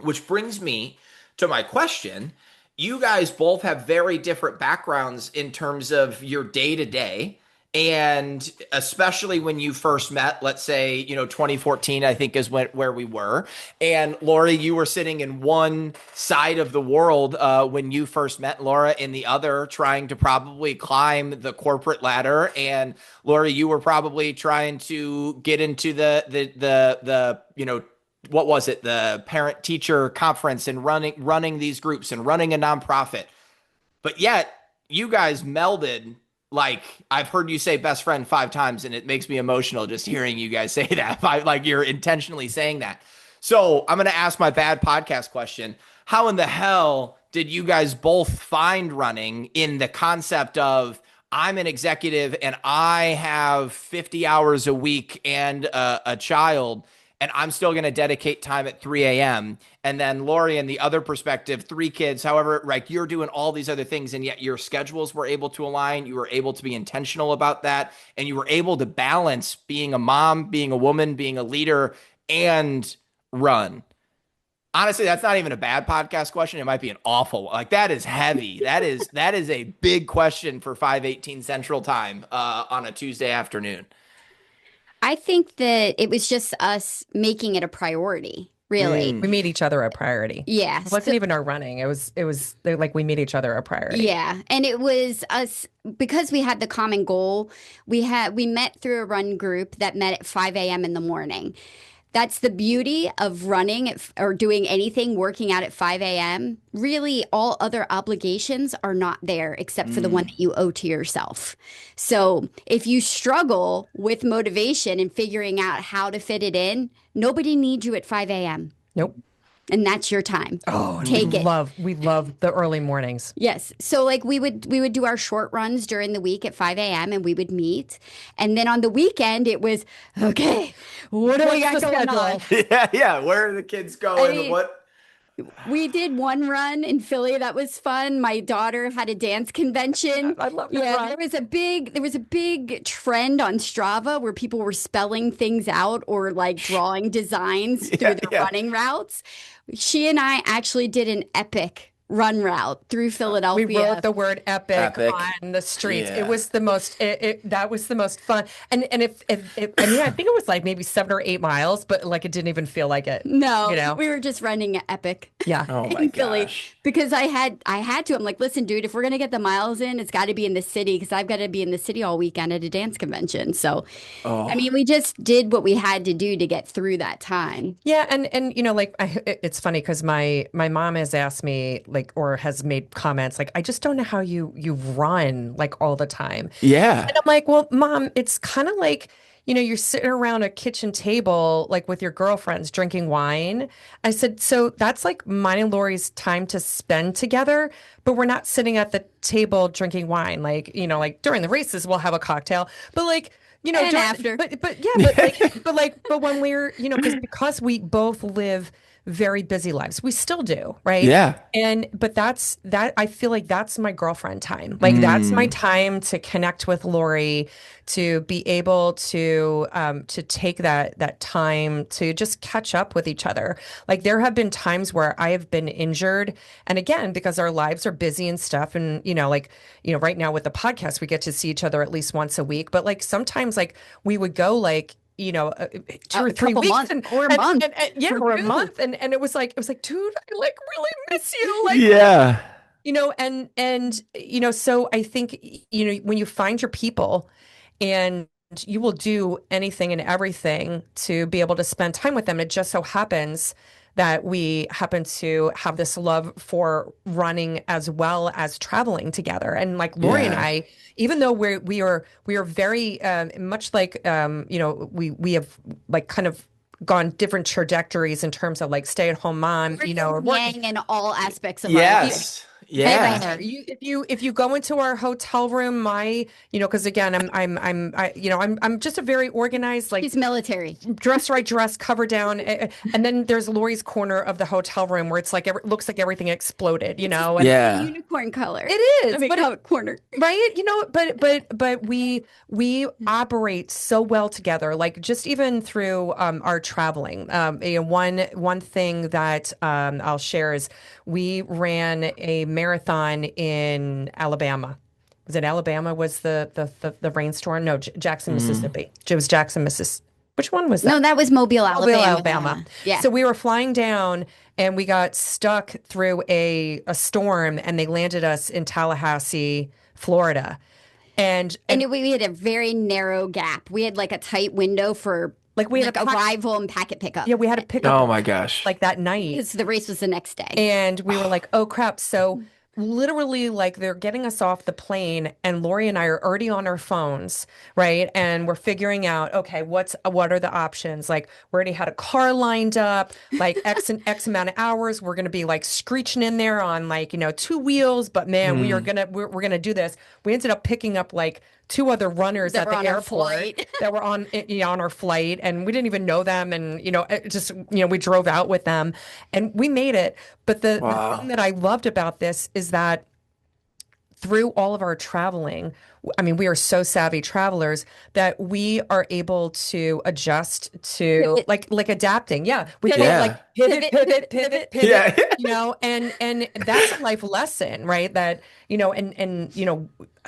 Which brings me to my question. You guys both have very different backgrounds in terms of your day to day. And especially when you first met, let's say, 2014, I think is where we were. And Lori, you were sitting in one side of the world when you first met Laura, in the other, trying to probably climb the corporate ladder. And Lori, you were probably trying to get into the what was it, the parent teacher conference and running these groups and running a nonprofit. But yet you guys melded. Like, I've heard you say best friend 5 times, and it makes me emotional just hearing you guys say that. Like, you're intentionally saying that. So I'm going to ask my bad podcast question. How in the hell did you guys both find running in the concept of, I'm an executive and I have 50 hours a week and a child, and I'm still going to dedicate time at 3 a.m. And then Lori, in the other perspective, 3 kids, however, like, you're doing all these other things, and yet your schedules were able to align. You were able to be intentional about that. And you were able to balance being a mom, being a woman, being a leader, and run. Honestly, that's not even a bad podcast question. It might be an awful one. Like, that is heavy. That is a big question for 5:18 Central Time on a Tuesday afternoon. I think that it was just us making it a priority, really. We made each other a priority. Yeah. It wasn't even our running. It was like we made each other a priority. Yeah. And it was us because we had the common goal. We met through a run group that met at 5 a.m. in the morning. That's the beauty of running or doing anything, working out at 5 a.m. Really, all other obligations are not there except for the one that you owe to yourself. So if you struggle with motivation and figuring out how to fit it in, nobody needs you at 5 a.m. Nope. And that's your time. Oh, and Take it. We love the early mornings. Yes. So like we would do our short runs during the week at 5 a.m. and we would meet. And then on the weekend it was, okay, what do we got going on? Yeah. Where are the kids going? What? We did one run in Philly. That was fun. My daughter had a dance convention. I love that run. There was a big trend on Strava where people were spelling things out or like drawing designs through the running routes. She and I actually did an epic run route through Philadelphia. We wrote the word epic on the streets. Yeah. It was the most. That was the most fun. And if I mean, I think it was like maybe 7 or 8 miles, but like it didn't even feel like it. No, we were just running epic. Yeah. Oh my in Philly gosh. because I had to. I'm like, listen, dude, if we're gonna get the miles in, it's got to be in the city because I've got to be in the city all weekend at a dance convention. So, I mean, we just did what we had to do to get through that time. Yeah, and like it's funny because my mom has asked me like or has made comments like I just don't know how you run like all the time. Yeah. And I'm like, well, Mom, it's kind of like you're sitting around a kitchen table like with your girlfriends drinking wine. I said, so that's like mine and Lori's time to spend together, but we're not sitting at the table drinking wine. Like like during the races we'll have a cocktail, but like. And after. But when we're, because we both live very busy lives, we still do, right? Yeah. But I feel like that's my girlfriend time. Like that's my time to connect with Lori, to be able to take that time to just catch up with each other. Like there have been times where I have been injured, and again, because our lives are busy and stuff, and right now with the podcast, we get to see each other at least once a week. But like sometimes, like we would go like 2 or 3 weeks or a month, or a month, and it was like, dude, I like really miss you, like Yeah. So I think when you find your people, and you will do anything and everything to be able to spend time with them. It just so happens that we happen to have this love for running as well as traveling together. And like Lori and I, even though we are very much like we have like kind of gone different trajectories in terms of like stay-at-home mom, or working. Yang in all aspects of our life. Yes. Yeah. If you go into our hotel room, because again, I'm just a very organized, like He's military. dress right dress, cover down, and then there's Lori's corner of the hotel room where it's like looks like everything exploded, and Yeah. Unicorn color. it is, corner. right? But we operate so well together, like just even through our traveling. One thing that I'll share is we ran a marathon in Alabama. Was it Alabama? Was the rainstorm? No, Jackson, Mississippi. It was Jackson, Mississippi. Which one was that? No, that was Mobile, Mobile, Alabama. Alabama. Yeah. So we were flying down and we got stuck through a storm and they landed us in Tallahassee, Florida. And we had a very narrow gap. We had like a tight window for like we had arrival and packet pickup. Yeah, we had to pick up. Oh my gosh. Like that night. Because the race was the next day. And we were like, oh crap. So literally like they're getting us off the plane and Lori and I are already on our phones, right? And we're figuring out, okay, what are the options? Like we already had a car lined up, like X amount of hours. We're gonna be like screeching in there on like, two wheels, but man, we're gonna do this. We ended up picking up like two other runners at the airport that were on our flight, and we didn't even know them, and we drove out with them and we made it. But the thing that I loved about this is that through all of our traveling, I mean, we are so savvy travelers that we are able to adjust to like adapting. Yeah. We can like pivot, Yeah. And that's a life lesson, right? That,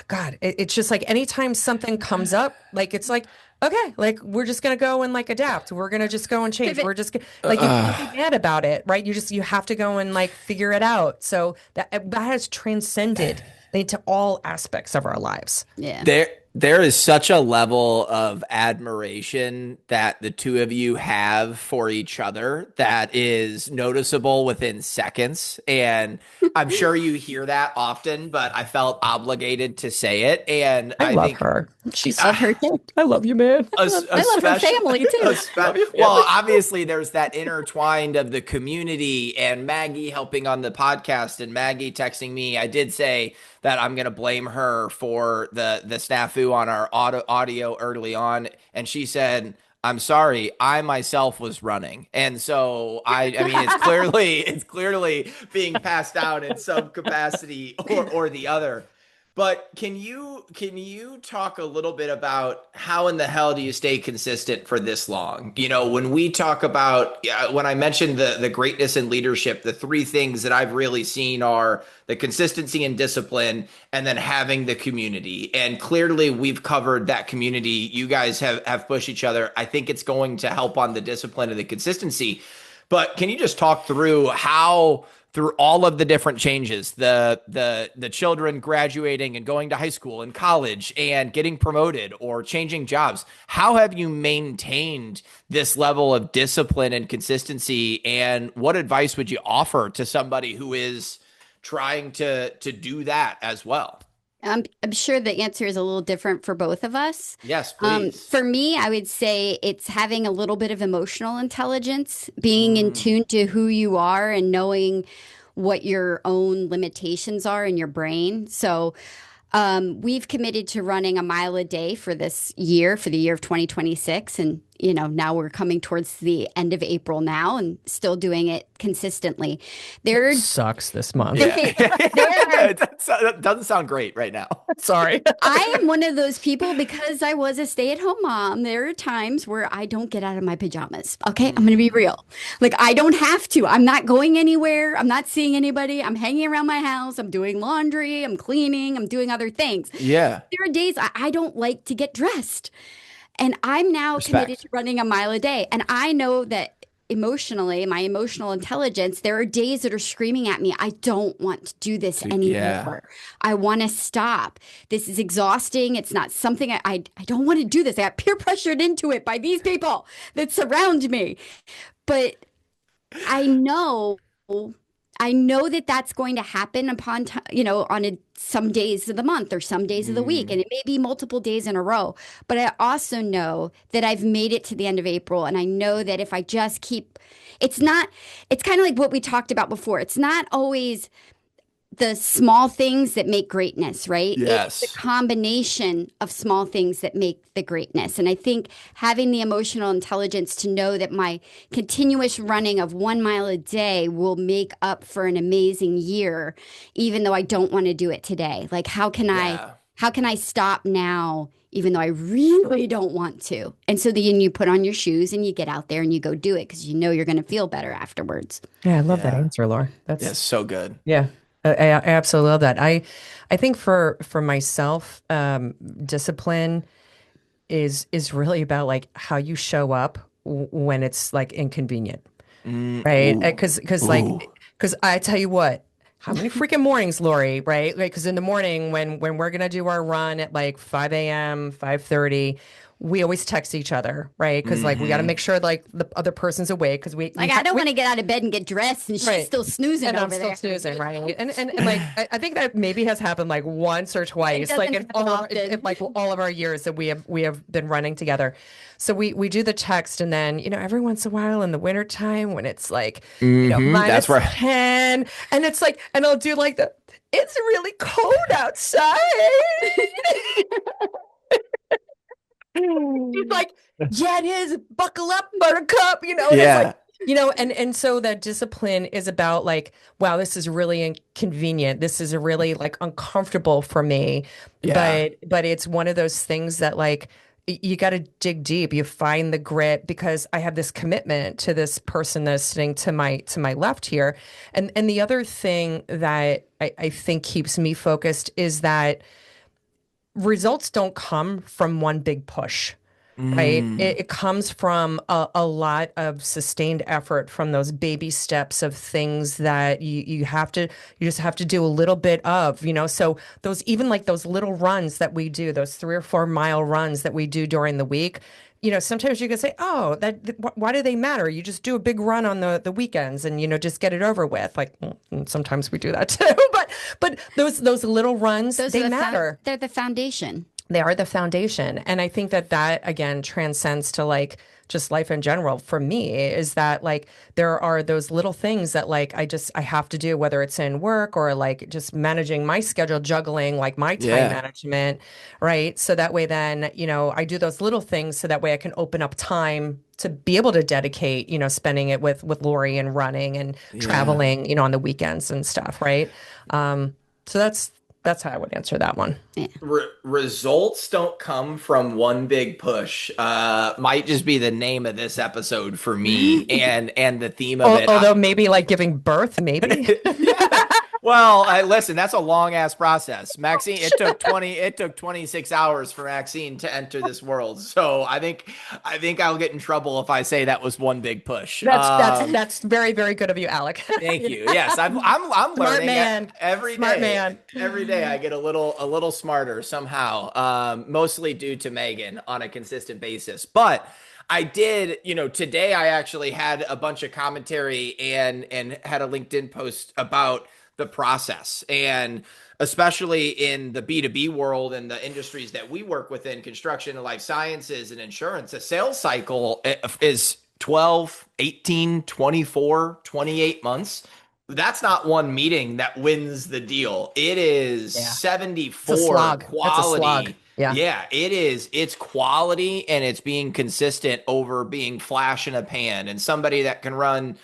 God, it's just like anytime something comes up, like it's like, okay, like we're just gonna go and like adapt. We're gonna just go and change. Pivot. We're just like you can't be mad about it, right? You have to go and like figure it out. So that has transcended into all aspects of our lives. Yeah. There is such a level of admiration that the two of you have for each other that is noticeable within seconds. And I'm sure you hear that often, but I felt obligated to say it. And I love her. She's love her too. I love you, man. I love her family too. Well, obviously there's that intertwined of the community and Maggie helping on the podcast and Maggie texting me. I did say that I'm going to blame her for the snafu on our audio early on. And she said, I'm sorry, I myself was running. And so I mean, it's clearly being passed out in some capacity or the other. But can you talk a little bit about how in the hell do you stay consistent for this long? When we talk about, when I mentioned the greatness in leadership, the three things that I've really seen are the consistency and discipline, and then having the community. And clearly we've covered that community. You guys have pushed each other. I think it's going to help on the discipline and the consistency. But can you just talk through how, through all of the different changes, the children graduating and going to high school and college and getting promoted or changing jobs, how have you maintained this level of discipline and consistency? And what advice would you offer to somebody who is trying to do that as well? I'm sure the answer is a little different for both of us. Yes, please. For me, I would say it's having a little bit of emotional intelligence, being in tune to who you are and knowing what your own limitations are in your brain. So we've committed to running a mile a day for this year, for the year of 2026. And, now we're coming towards the end of April now and still doing it consistently. It sucks this month. That doesn't sound great right now. Sorry. I am one of those people, because I was a stay-at-home mom. There are times where I don't get out of my pajamas. Okay, I'm going to be real. Like, I don't have to. I'm not going anywhere. I'm not seeing anybody. I'm hanging around my house. I'm doing laundry. I'm cleaning. I'm doing other things. Yeah. There are days I don't like to get dressed. And I'm now committed to running a mile a day. And I know that emotionally, my emotional intelligence, there are days that are screaming at me, I don't want to do this anymore. Yeah. I want to stop. This is exhausting. It's not something I don't want to do this. I got peer pressured into it by these people that surround me. But I know I know that that's going to happen upon on some days of the month or some days of the week, Mm, and it may be multiple days in a row. But I also know that I've made it to the end of April, and I know that if I just keep, it's not, it's kind of like what we talked about before. It's not always the small things that make greatness, right? It's the yes. combination of small things that make the greatness. And I think having the emotional intelligence to know that my continuous running of 1 mile a day will make up for an amazing year, even though I don't want to do it today. Like, Yeah. how can I stop now? Even though I really don't want to. And so then you put on your shoes and you get out there and you go do it because you know you're going to feel better afterwards. Yeah, I love that Yeah. answer, Laura. Yeah. So good. Yeah, I absolutely love that. I think for myself, discipline is really about like how you show up when it's like inconvenient, right? Ooh. Because Ooh. I tell you what, how many freaking mornings, Lori, right? Like, because in the morning when we're gonna do our run at like 5 a.m., 5:30, we always text each other, right? Because like we got to Hmm. make sure like the other person's awake because Like, I don't we want to get out of bed and get dressed, and she's right. still snoozing And I'm over still there. snoozing, right? And like I think that maybe has happened like once or It twice, like doesn't in happen all of often. like all of our years that we have been running together. So we do the text, and then every once in a while in the wintertime when it's like That's minus right. 10, and it's like, and I'll do like the it's really cold outside. She's like, yeah, it is. Buckle up, buttercup, and it's like, Yeah. and so that discipline is about like, wow, this is really inconvenient. This is really like uncomfortable for me. Yeah. But it's one of those things that like you got to dig deep. You find the grit because I have this commitment to this person that's sitting to my left here. And the other thing that I think keeps me focused is that results don't come from one big push. Right. Mm. It comes from a lot of sustained effort from those baby steps of things that you just have to do a little bit of. So those even like those little runs that we do, those 3 or 4 mile runs that we do during the week, sometimes you can say, oh, why do they matter? You just do a big run on the weekends and just get it over with. Like sometimes we do that too, but those little runs, Those are they matter. they're the foundation. They are the foundation. And I think that again transcends to like just life in general for me is that like there are those little things that like I have to do, whether it's in work or like just managing my schedule, juggling like my time Yeah. management, right? So that way then, I do those little things so that way I can open up time to be able to dedicate, spending it with Lori and running and Yeah. traveling, on the weekends and stuff, right? So that's how I would answer that one. Yeah. Results don't come from one big push. Might just be the name of this episode for me, and the theme of it. Although maybe like giving birth, maybe. Yeah. Well, listen, that's a long ass process. Maxine, it took 26 hours for Maxine to enter this world. So I think I'll get in trouble if I say that was one big push. That's very, very good of you, Alec. Thank you. Yes, I'm Smart learning man. every Smart day. man. Every day I get a little smarter somehow. Mostly due to Megan on a consistent basis. But I did, today I actually had a bunch of commentary and had a LinkedIn post about the process, and especially in the B2B world and the industries that we work within, construction and life sciences and insurance, the sales cycle is 12, 18, 24, 28 months. That's not one meeting that wins the deal. It is Yeah. It's a 74 slog. It's a slog. quality. Yeah. Yeah, it is. It's quality and it's being consistent over being flash in a pan. And somebody that can run,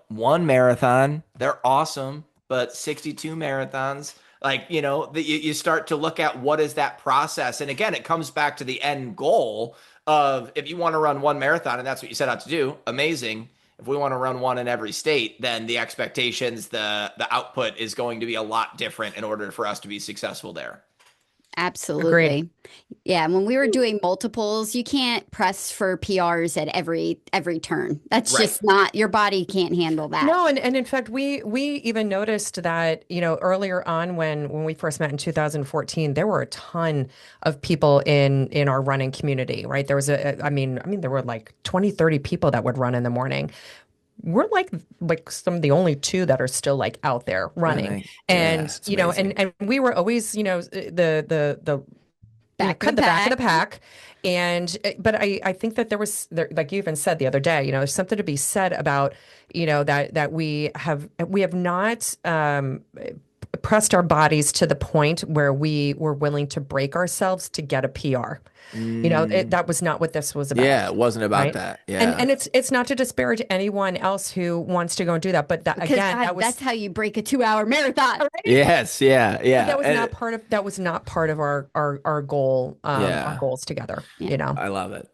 one marathon, they're awesome, but 62 marathons, like, you start to look at what is that process. And again, it comes back to the end goal of if you want to run one marathon and that's what you set out to do, amazing. If we want to run one in every state, then the expectations, the output is going to be a lot different in order for us to be successful there. Agreed. Absolutely. Yeah, when we were doing multiples, you can't press for PRs at every turn. That's Right. just not your body can't handle that. No, and in fact, we even noticed that, earlier on when we first met in 2014, there were a ton of people in our running community, right? There was I mean, there were like 20, 30 people that would run in the morning. we're like some of the only two that are still like out there running. Yeah, And, it's you know, amazing. and we were always, the Back of kind the of the back of the pack. pack. And but I think that like you even said the other day, there's something to be said about, that we have not pressed our bodies to the point where we were willing to break ourselves to get a PR. Mm, That was not what this was yeah, about, it wasn't about right? that. And Yeah. and it's not to disparage anyone else who wants to go and do that, but that Because again, that God, was that's how you break a 2 hour marathon. right. Yes, yeah, But yeah. that was And not part of that was not part of our goal, our yeah. goals together, Yeah. I love it.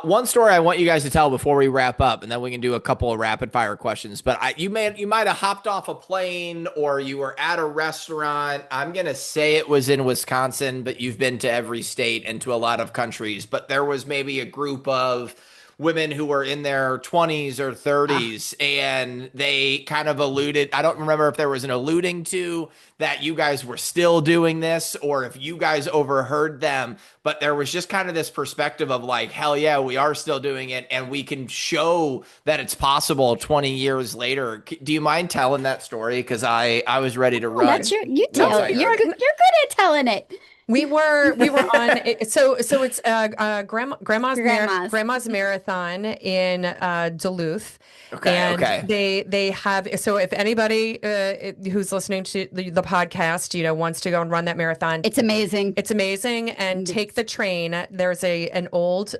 One story I want you guys to tell before we wrap up, and then we can do a couple of rapid fire questions. But you might have hopped off a plane or you were at a restaurant. I'm gonna say it was in Wisconsin, but you've been to every state and to a lot of countries. But there was maybe a group of women who were in their 20s or Ah, 30s, and they kind of alluded. I don't remember if there was an alluding to that you guys were still doing this or if you guys overheard them, but there was just kind of this perspective of like, hell yeah, we are still doing it and we can show that it's possible 20 years later. Do you mind telling that story? Because I was ready to oh, that's run you once tell I it. heard it. You're good at telling it. We were on so it's Grandmas. grandma's marathon in Duluth, Okay, and okay. they have, so if anybody who's listening to the podcast, wants to go and run that marathon, It's amazing. it's amazing. And take the train. There's an old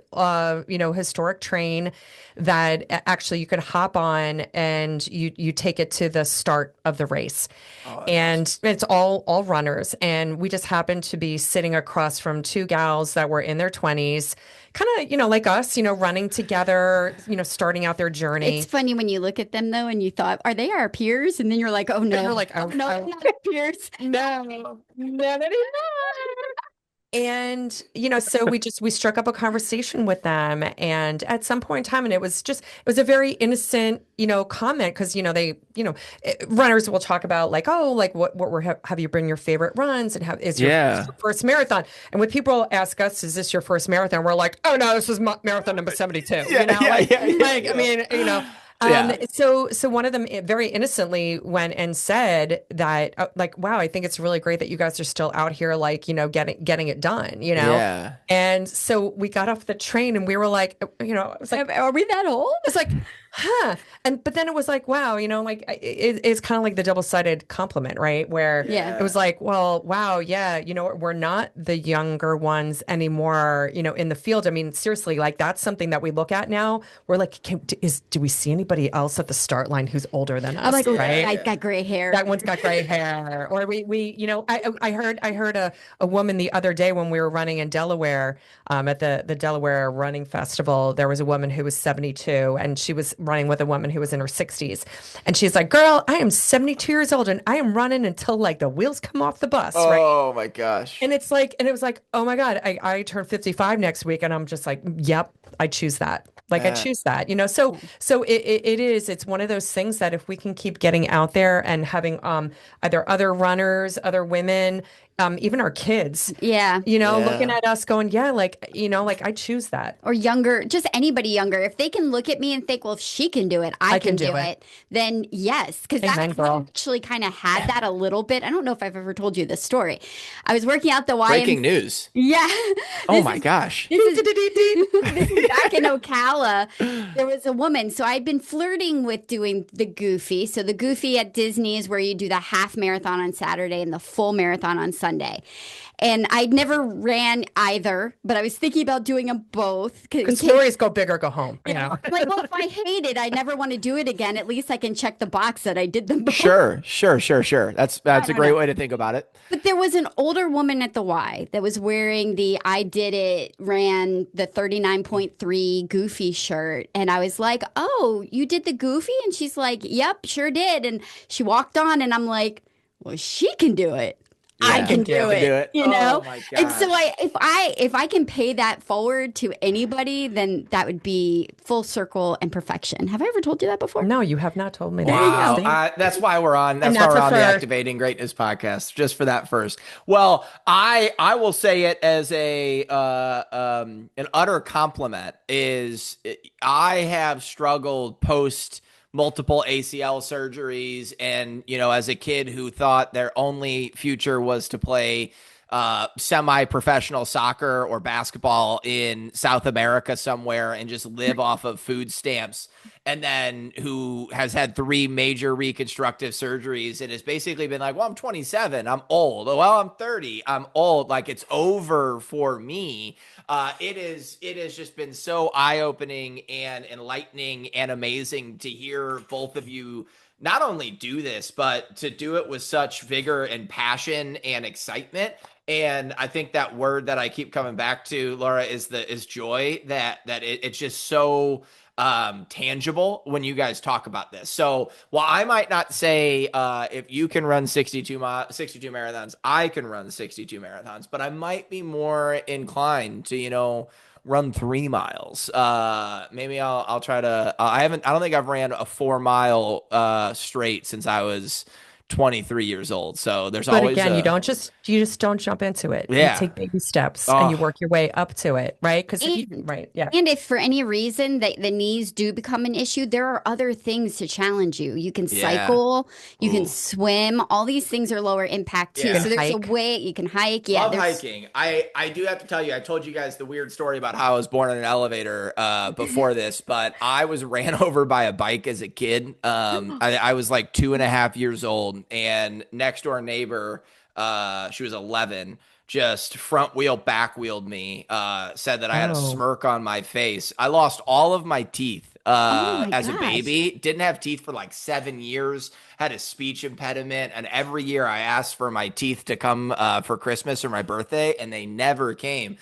historic train that actually you can hop on, and you take it to the start of the race. Oh, that's awesome. And it's all runners, and we just happened to be sitting across from two gals that were in their 20s, kind of, like us, running together, starting out their It's journey. funny when you look at them though, and you thought, "Are they our peers?" And then you're like, "Oh And no, you're like, oh oh, no, they're oh, not our peers." no, no, no, no. And, so we struck up a conversation with them. And at some point in time, and it was a very innocent, comment, because, runners will talk about like, oh, like have you been your favorite runs, and is Yeah. your first marathon? And when people ask us, is this your first marathon? We're like, oh no, this is marathon number 72, Yeah, yeah, yeah, yeah, I yeah. mean, Yeah. so one of them very innocently went and said that, like, wow, I think it's really great that you guys are still out here, like, getting it done. Yeah. And so we got off the train and we were like, it was like, Are we that old? it's like, huh. But then it was like, wow, like it's kind of like the double-sided compliment, right? Where Yeah. it was like, well, wow, yeah, we're not the younger ones anymore, in the field. I mean, seriously, like that's something that we look at now. We're like, do we see anybody else at the start line who's older than I'm us, like, "Oh, that right? guy's got gray hair." That one's got gray hair. Or I heard a woman the other day when we were running in Delaware, at the Delaware Running Festival. There was a woman who was 72, and she was running with a woman who was in her 60s. And she's like, girl, I am 72 years old and I am running until like the wheels come off the bus, right? Oh my gosh. And it was like, oh my God, I turn 55 next week. And I'm just like, yep, I choose that. Like I Uh, choose that, so it's one of those things that if we can keep getting out there and having either other runners, other women, even our kids, Yeah. looking yeah. at us going, yeah, like, like I choose that. Or younger, just anybody younger. If they can look at me and think, well, if she can do it, I I can can do do it. it, then yes. Because Amen, I girl. actually kind of had that a little bit. I don't know if I've ever told you this story. I was working out the Breaking YM. news. Yeah. Oh This my is gosh. this is this is back in Ocala. There was a woman. So I'd been flirting with doing the Goofy. So the Goofy at Disney is where you do the half marathon on Saturday and the full marathon on Sunday. And I'd never ran either, but I was thinking about doing them both. Because stories go big or go home, I'm like, well, if I hate it, I never want to do it again. At least I can check the box that I did them both. Sure, sure, sure, sure. I That's a don't great know. way to think about it. But there was an older woman at the Y that was wearing the I did it, ran the 39.3 Goofy shirt. And I was like, oh, you did the Goofy? And she's like, yep, sure did. And she walked on, and I'm like, well, she can do it. I Yeah. can You do can do it, it. you Oh know? my And so gosh. if I can pay that forward to anybody, then that would be full circle and perfection. Have I ever told you that before? No, you have not told me There you that. Wow. go. See? That's why we're on. And That's why that's we're a on the for Activating Greatness podcast, just for that first. Well, I will say it as an utter compliment. I have struggled post multiple ACL surgeries. And, as a kid who thought their only future was to play semi-professional soccer or basketball in South America somewhere and just live off of food stamps, and then who has had 3 major reconstructive surgeries and has basically been like, well, I'm 27, I'm old. Well, I'm 30, I'm old. Like, it's over for me. It has just been so eye-opening and enlightening and amazing to hear both of you not only do this, but to do it with such vigor and passion and excitement. And I think that word that I keep coming back to, Laura, is joy. It's just so tangible when you guys talk about this. So while I might not say if you can run 62 marathons, I can run 62 marathons, but I might be more inclined to, run 3 miles. Maybe I'll try to, I don't think I've ran a 4 mile straight since I was 23 years old. So there's But always again, you just don't jump into it. You Yeah. take baby steps and you Oh, work your way up to it, right? Because right, yeah. And if for any reason the knees do become an issue, there are other things to challenge you. You can yeah. cycle, you can Ooh. swim. All these things are lower impact too. Yeah. You So can there's a hike. way you can hike. Yeah, Love there's hiking. I do have to tell you, I told you guys the weird story about how I was born in an elevator before this, but I was ran over by a bike as a kid. I was like 2.5 years old, and next door neighbor, she was 11, just front wheel, back wheeled me, said that I had a Oh, smirk on my face. I lost all of my teeth oh my as a gosh. baby. Didn't have teeth for like 7 years. Had a speech impediment, and every year I asked for my teeth to come for Christmas or my birthday, and they never came.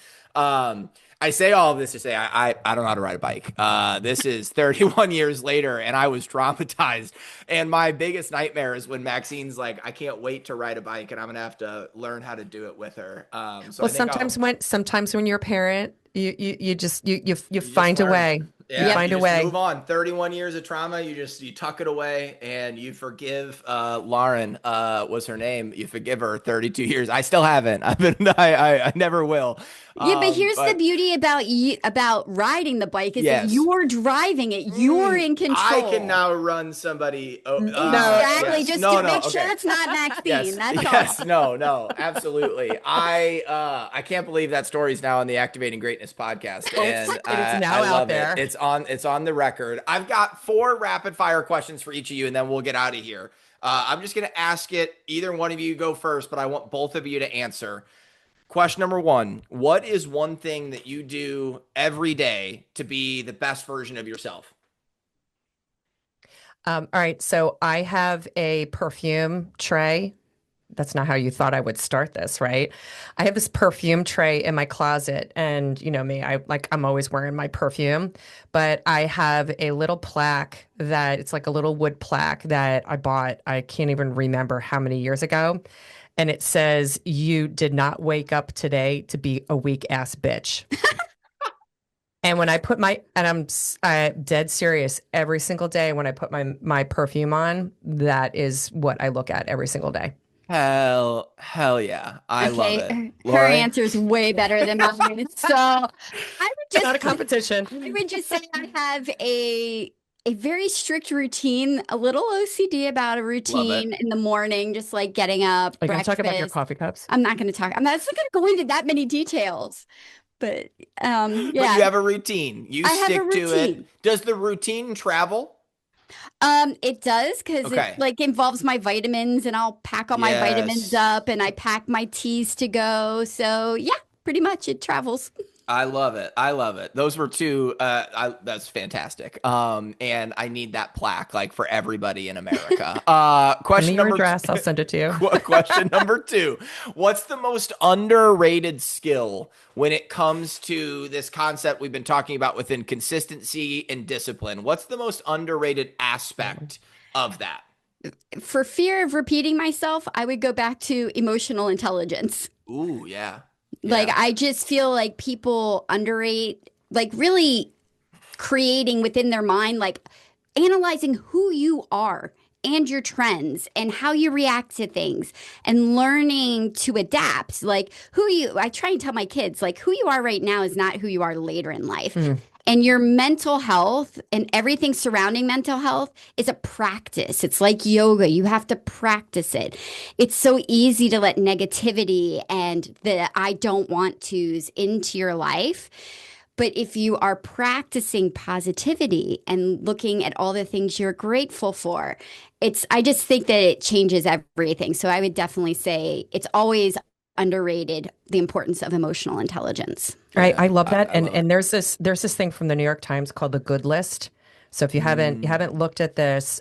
I say all of this to say I don't know how to ride a bike. This is 31 years later, and I was traumatized. And my biggest nightmare is when Maxine's like, I can't wait to ride a bike, and I'm gonna have to learn how to do it with her. So I well, think I'll sometimes when you're a parent, you just you you just find a learn. way. You Yeah, Yep. you find a just way. move on. 31 years of trauma, you tuck it away and you forgive. Lauren was her name. You forgive her 32 years. I still haven't. I never will. Yeah, but here's the But beauty about about riding the bike is that yes. you're driving it. You're in I can control. now run somebody. No, Exactly. Yes. Just No, to no. make sure Okay. it's not Maxine. Yes. That's Yes. all. No, no, absolutely. I can't believe that story is now on the Activating Greatness podcast. And it is I now out love it. there. It's on the record. I've got 4 rapid fire questions for each of you, and then we'll get out of here. I'm just gonna ask it. Either one of you go first, but I want both of you to answer. Question number 1: what is one thing that you do every day to be the best version of yourself? All right, so I have a perfume tray. That's not how you thought I would start this, right? I have this perfume tray in my closet, and you know me, I'm always wearing my perfume, but I have a little plaque that it's like a little wood plaque that I bought. I can't even remember how many years ago, and it says, "You did not wake up today to be a weak ass bitch." And when I put I'm dead serious, every single day when I put my perfume on, that is what I look at every single day. Hell yeah. I love Okay, it. her Lori? answer is way better than mine. So I would It's not a just competition. I would just say I have a very strict routine, a little OCD about a Love it. routine in the morning, just like getting up, Are you going to talk about your breakfast. coffee cups? I'm not going to talk. I'm not going to go into that many details, but But yeah, you have a routine. You I have a stick to it. routine. Does the routine travel? It does because it Okay. like involves my vitamins, and I'll pack all my vitamins Yes. up, and I pack my teas to go. So yeah, pretty much it travels. I love it. I love it. Those were 2 that's fantastic. And I need that plaque like for everybody in America. Send me Question your number address. I'll send it to you. Question number 2. What's the most underrated skill when it comes to this concept we've been talking about within consistency and discipline? What's the most underrated aspect of that? For fear of repeating myself, I would go back to emotional intelligence. Ooh, yeah. Like, Yeah. I just feel like people underrate, like, really creating within their mind, like, analyzing who you are and your trends and how you react to things and learning to adapt. Like, I try and tell my kids, like, who you are right now is not who you are later in life. And your mental health and everything surrounding mental health is a practice. It's like yoga. You have to practice it. It's so easy to let negativity and the I don't want to's into your life. But if you are practicing positivity and looking at all the things you're grateful for, I just think that it changes everything. So I would definitely say it's always underrated the importance of emotional intelligence. Right. Yeah, I love that. I And love it. there's this thing from the New York Times called the Good List. So if you haven't looked at this,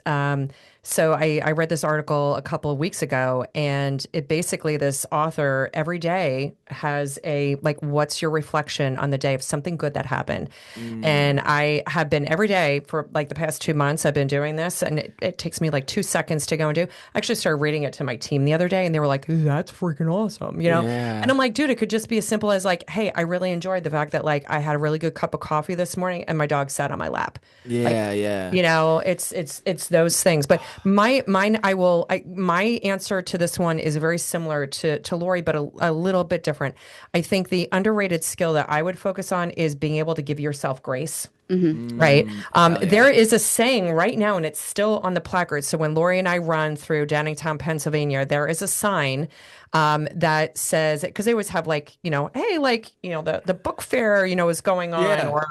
so I read this article a couple of weeks ago, and it basically this author every day has a like, what's your reflection on the day of something good that happened? And Mm, I have been every day for like the past 2 months, I've been doing this, and it takes me like 2 seconds to go and do. I actually started reading it to my team the other day, and they were like, that's freaking awesome, you know? And yeah. I'm like, dude, it could just be as simple as like, hey, I really enjoyed the fact that like I had a really good cup of coffee this morning and my dog sat on my lap. Like, Yeah, yeah. it's those things. But my answer to this one is very similar to Lori, but a little bit different. I think the underrated skill that I would focus on is being able to give yourself grace. Right. Oh There yeah. is a saying right now, and it's still on the placard. So when Lori and I run through Downingtown, Pennsylvania, there is a sign that says, because they always have like, hey, like, the book fair, is going on, Yeah. or,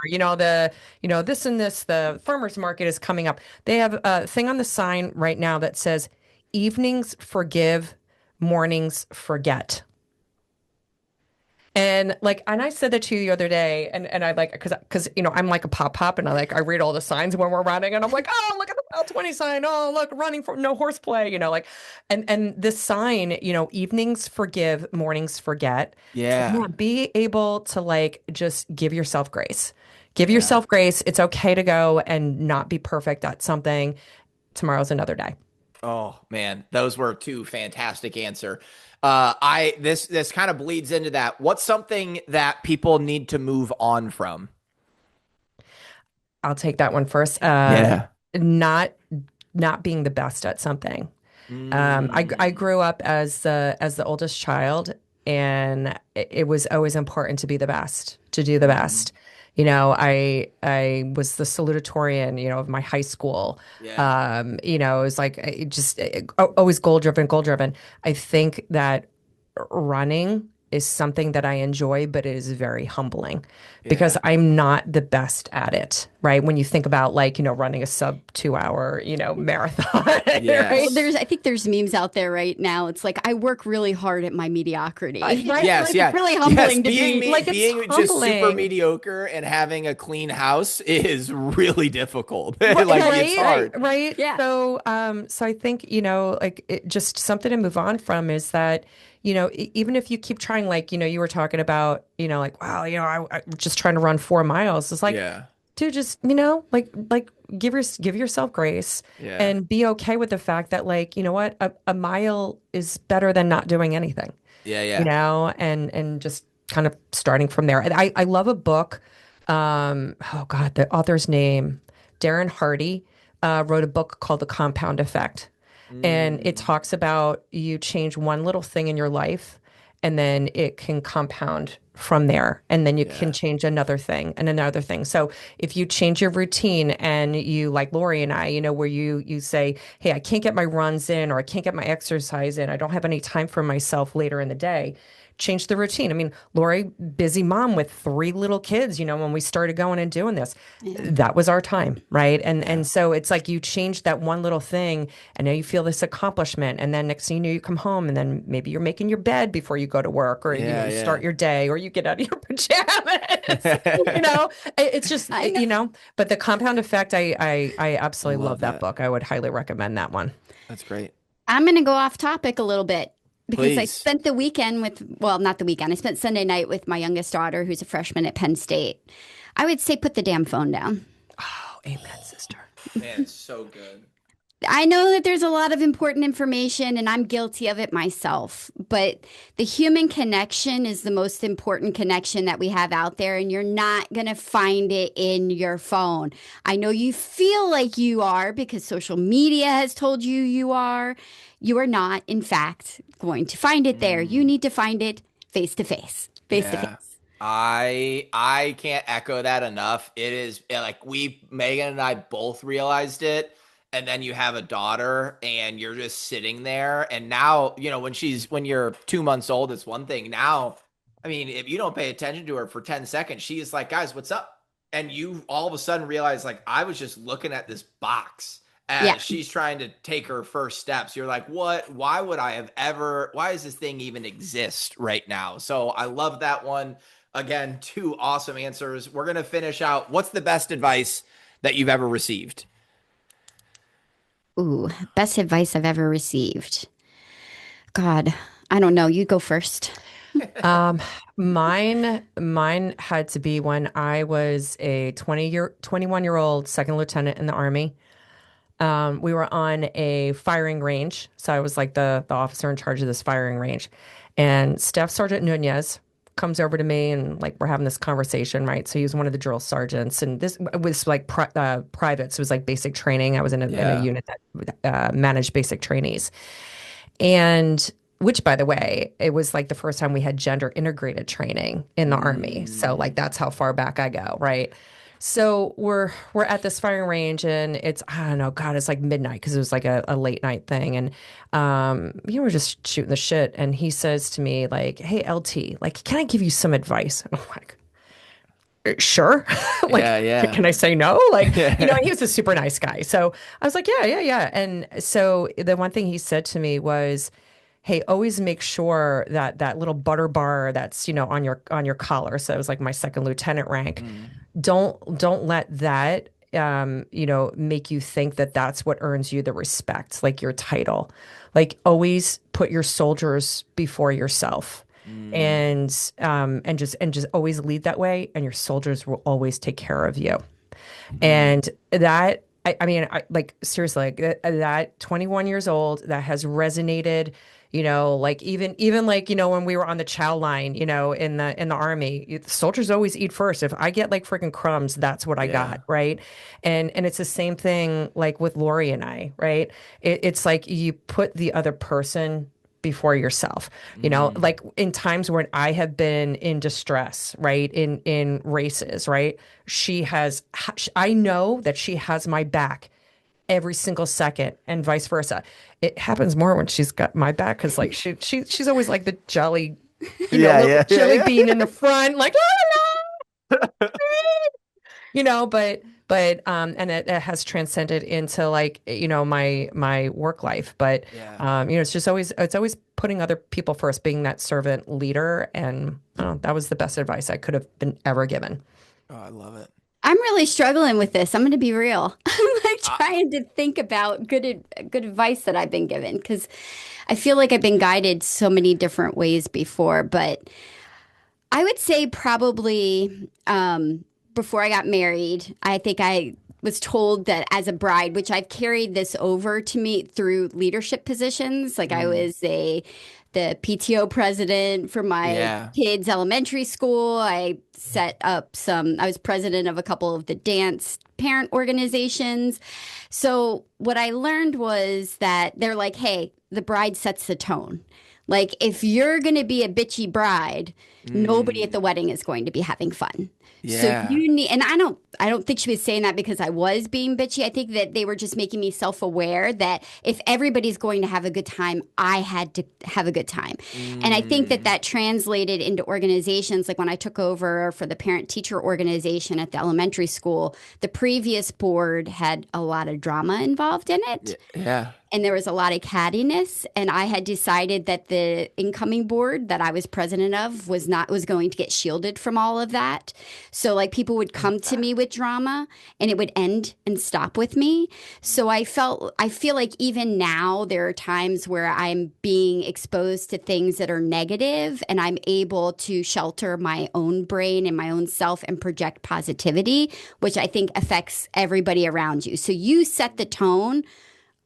this and this, the farmer's market is coming up. They have a thing on the sign right now that says, evenings forgive, mornings forget. And I said that to you the other day, and I like because I'm like a pop and I read all the signs when we're running, and I'm like, oh, look at the mile 20 sign, oh, look, running for no horseplay, like, and this sign, evenings forgive, mornings forget. It's like, Yeah. yeah, be able to like just give yourself grace. Give Yeah. yourself grace. It's okay to go and not be perfect at something. Tomorrow's another day. Oh man, those were two fantastic answer. I this kind of bleeds into that. What's something that people need to move on from? I'll take that one first. Yeah. Not not being the best at something. I Mm, grew up as the oldest child, and it was always important to be the best, to do the mhm. best. I was the salutatorian, of my high school. Yeah. It was like always goal driven, goal driven. I think that running is something that I enjoy, but it is very humbling because Yeah. I'm not the best at it, right? When you think about like, running a sub 2 hour, marathon, right? Yes. I think there's memes out there right now. It's like I work really hard at my mediocrity. Right? Yes, Like yeah. It's really Yes, humbling to being be me like it's being just super humbling. mediocre and having a clean house is really difficult. Like it's Right, right. hard. right. Yeah. So I think, like just something to move on from is that, even if you keep trying, like, you were talking about, like, wow, I'm just trying to run 4 miles. It's like, Yeah. dude, just, like give yourself grace Yeah. and be okay with the fact that, like, you know what, a mile is better than not doing anything, Yeah, yeah. and just kind of starting from there. And I love a book. Oh God, the author's name, Darren Hardy, wrote a book called The Compound Effect. And it Mm, talks about you change one little thing in your life, and then it can compound from there. And then you can yeah. change another thing and another thing. So if you change your routine and you, like Lori and I, where you say, hey, I can't get my runs in, or I can't get my exercise in, I don't have any time for myself later in the day. Change the routine. I mean, Lori, busy mom with 3 little kids, when we started going and doing this, Yeah. that was our time, right? And Yeah. and so it's like you change that one little thing, and now you feel this accomplishment, and then next thing you know, you come home, and then maybe you're making your bed before you go to work, or Yeah, you start yeah. your day, or you get out of your pajamas. It's just I know. But the compound effect, I I absolutely love love that that. book. I would highly recommend that one. That's great. I'm going to go off topic a little bit because I Please. spent the weekend well, not the weekend. I spent Sunday night with my youngest daughter, who's a freshman at Penn State. I would say put the damn phone down. Oh, amen, sister. Man, it's so good. I know that there's a lot of important information, and I'm guilty of it myself, but the human connection is the most important connection that we have out there, and you're not going to find it in your phone. I know you feel like you are because social media has told you you are. You are not, in fact, going to find it there. You Mm, need to find it face to face, face to yeah. face. I can't echo that enough. It is like Megan and I both realized it. And then you have a daughter and you're just sitting there. And now, when you're 2 months old, it's one thing. Now, I mean, if you don't pay attention to her for 10 seconds, she is like, guys, what's up? And you all of a sudden realize, like, I was just looking at this box Yeah. as she's trying to take her first steps. You're like, what? Why does this thing even exist right now? So I love that one. Again, two awesome answers. We're going to finish out. What's the best advice that you've ever received? Ooh, best advice I've ever received. God, I don't know. You go first. Um, mine had to be when I was a 21-year-old second lieutenant in the Army. We were on a firing range. So I was like the officer in charge of this firing range. And Staff Sergeant Nunez comes over to me and like we're having this conversation, right? So he was one of the drill sergeants, and this was like privates. It was like basic training. I was in a Yeah. unit that managed basic trainees. And which, by the way, it was like the first time we had gender integrated training in the Army. So like Mm, that's how far back I go, right? So we're at this firing range and it's I don't know, God, it's like midnight because it was like a late night thing. And we're just shooting the shit. And he says to me, like, hey LT, like, can I give you some advice? And I'm like, sure. Like, yeah, yeah. can I say no? Like, Yeah. and he was a super nice guy. So I was like, yeah, yeah, yeah. And so the one thing he said to me was, hey, always make sure that that little butter bar that's, on your collar. So it was like my second lieutenant rank. Mm, Don't let that make you think that that's what earns you the respect, like your title. Like always put your soldiers before yourself. mm, And just always lead that way, and your soldiers will always take care of you. mm. And that, I mean, like seriously, like that 21 years old, that has resonated, like even like, when we were on the chow line, in the army, soldiers always eat first. If I get like freaking crumbs, that's what I Yeah. got, right? And it's the same thing like with Lori and I, right? It's like you put the other person before yourself, Mm, like in times when I have been in distress, right? In races, right? I know that she has my back every single second, and vice versa. It happens more when she's got my back because like she's always like the jolly, yeah, little yeah, yeah, jelly yeah. bean in the front, like, but and it has transcended into like, my work life. But Yeah. it's always putting other people first, being that servant leader. And that was the best advice I could have been ever given. Oh, I love it. I'm really struggling with this. I'm going to be real. I'm like I, trying to think about good advice that I've been given because I feel like I've been guided so many different ways before. But I would say probably before I got married, I think I was told that as a bride, which I've carried this over to me through leadership positions. Like I mm, was the PTO president for my yeah. kids' elementary school. I was president of a couple of the dance parent organizations. So what I learned was that they're like, hey, the bride sets the tone. Like if you're going to be a bitchy bride, nobody at Mm, the wedding is going to be having fun. So yeah. you need, and I don't think she was saying that because I was being bitchy. I think that they were just making me self-aware that if everybody's going to have a good time, I had to have a good time. And I think that Mm, that translated into organizations. Like when I took over for the parent teacher organization at the elementary school, the previous board had a lot of drama involved in yeah. it Yeah. and there was a lot of cattiness, and I had decided that the incoming board that I was president of was going to get shielded from all of that. So like people would come to me with drama and it would end and stop with me. So I feel like even now there are times where I'm being exposed to things that are negative and I'm able to shelter my own brain and my own self and project positivity, which I think affects everybody around you. So you set the tone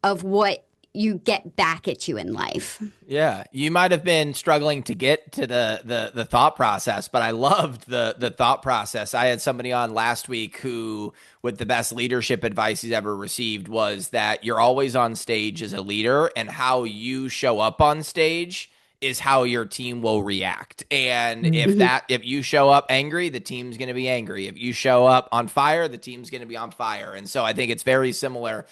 of what you get back at you in life. Yeah, you might have been struggling to get to the thought process, but I loved the thought process. I had somebody on last week who, with the best leadership advice he's ever received, was that you're always on stage as a leader, and how you show up on stage is how your team will react. And if you show up angry, the team's going to be angry. If you show up on fire, the team's going to be on fire. And so I think it's very similar.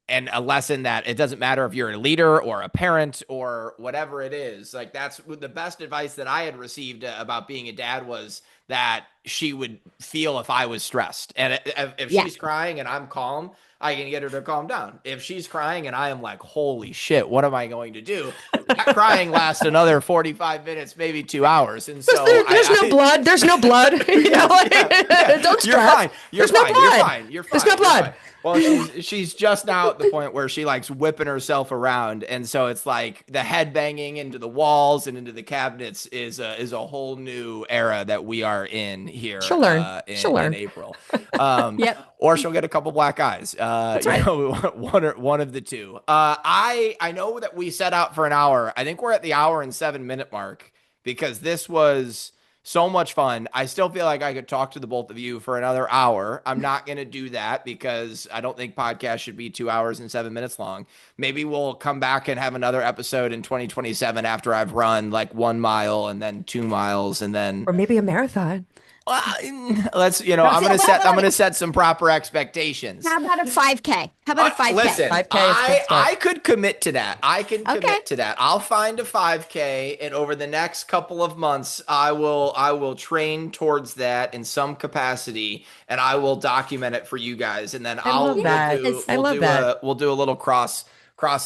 And a lesson that it doesn't matter if you're a leader or a parent or whatever it is. Like, that's the best advice that I had received about being a dad, was that she would feel if I was stressed. And if she's crying and I'm calm, I can get her to calm down. If she's crying and I am like, holy shit, what am I going to do? That crying lasts another 45 minutes, maybe 2 hours. And so there's no blood. There's no blood. Don't stress. You're fine. You're fine. There's no blood. Well, she's just now at the point where she likes whipping herself around, and so it's like the head banging into the walls and into the cabinets is a whole new era that we are in here. She'll learn. In April. Or she'll get a couple black eyes. That's right. One of the two. I know that we set out for an hour. I think we're at the hour and 7-minute mark, because this was so much fun. I still feel like I could talk to the both of you for another hour. I'm not going to do that, because I don't think podcasts should be 2 hours and 7 minutes long. Maybe we'll come back and have another episode in 2027 after I've run like 1 mile and then 2 miles and then, or maybe a marathon. Let's, I'm going to set some proper expectations. How about a 5K? Listen, 5K I could commit to that. I can commit to that. I'll find a 5K, and over the next couple of months, I will train towards that in some capacity, and I will document it for you guys. And then we'll do a little cross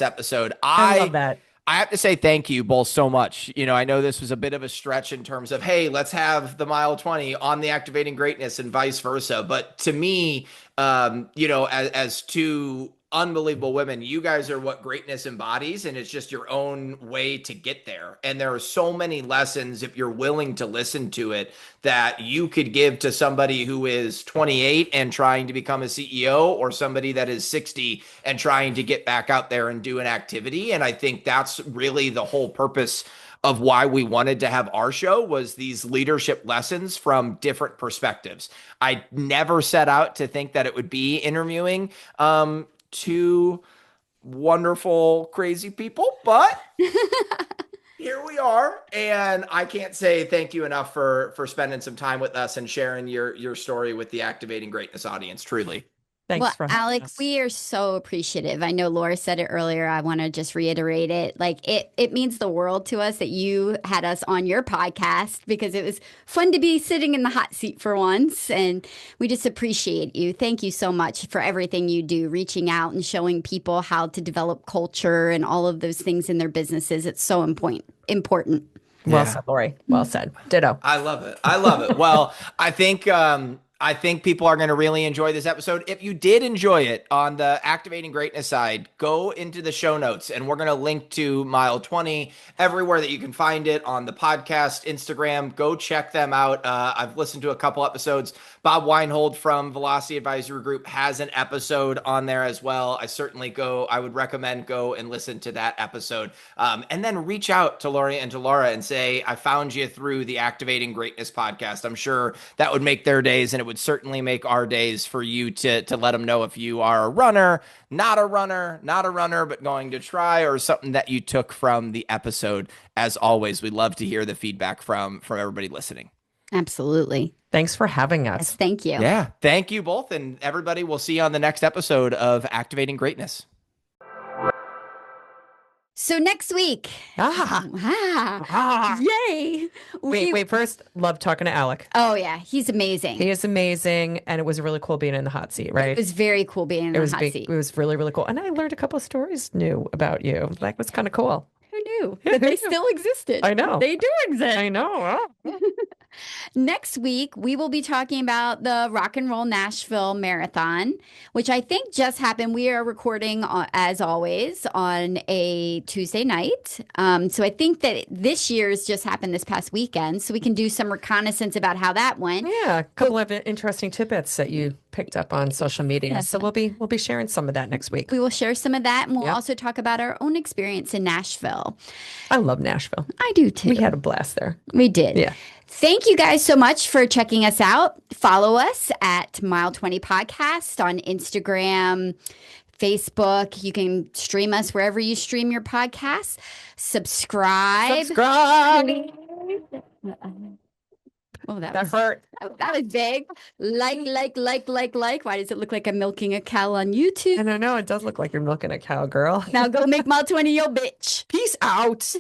episode. I love that. I have to say thank you both so much. I know this was a bit of a stretch in terms of, hey, let's have the Mile 20 on the Activating Greatness and vice versa. But to me, as two unbelievable women, you guys are what greatness embodies, and it's just your own way to get there. And there are so many lessons, if you're willing to listen to it, that you could give to somebody who is 28 and trying to become a CEO, or somebody that is 60 and trying to get back out there and do an activity. And I think that's really the whole purpose of why we wanted to have our show, was these leadership lessons from different perspectives. I never set out to think that it would be interviewing two wonderful, crazy people, but here we are. And I can't say thank you enough for spending some time with us and sharing your story with the Activating Greatness audience. Truly. Thanks for having Alec, us. we are so appreciative. I know Laura said it earlier. I want to just reiterate it. Like, it means the world to us that you had us on your podcast, because it was fun to be sitting in the hot seat for once. And we just appreciate you. Thank you so much for everything you do, reaching out and showing people how to develop culture and all of those things in their businesses. It's so important. Well said, Lori. Well said. Ditto. I love it. Well, I think people are going to really enjoy this episode. If you did enjoy it, on the Activating Greatness side, go into the show notes, and we're going to link to Mile 20 everywhere that you can find it, on the podcast, Instagram. Go check them out. I've listened to a couple episodes. Bob Weinhold from Velocity Advisory Group has an episode on there as well. I would recommend go and listen to that episode. And then reach out to Lorri and to Laura and say, I found you through the Activating Greatness podcast. I'm sure that would make their days, and it would certainly make our days for you to let them know if you are a runner, not a runner, but going to try, or something that you took from the episode. As always, we love to hear the feedback from everybody listening. Absolutely. Thanks for having us. Yes, thank you. Yeah. Thank you both. And everybody, we'll see you on the next episode of Activating Greatness. So next week. Yay. Wait, first, love talking to Alec. Oh, yeah. He's amazing. He is amazing. And it was really cool being in the hot seat, right? It was very cool being in the hot seat. It was really, really cool. And I learned a couple of stories new about you. That was kind of cool. Who knew that they still existed? I know. They do exist. I know. Next week, we will be talking about the Rock and Roll Nashville Marathon, which I think just happened. We are recording, as always, on a Tuesday night. So I think that this year's just happened this past weekend. So we can do some reconnaissance about how that went. Yeah, a couple of interesting tidbits that you picked up on social media. Yes. So we'll be sharing some of that next week. We will share some of that, and we'll also talk about our own experience in Nashville. I love Nashville. I do too. We had a blast there. We did. Yeah. Thank you guys so much for checking us out. Follow us at Mile 20 Podcast on Instagram, Facebook. You can stream us wherever you stream your podcasts. Subscribe. Oh, that hurt. That was big. Like. Why does it look like I'm milking a cow on YouTube? I don't know. It does look like you're milking a cow, girl. Now go make Mile 20 yo bitch. Peace out.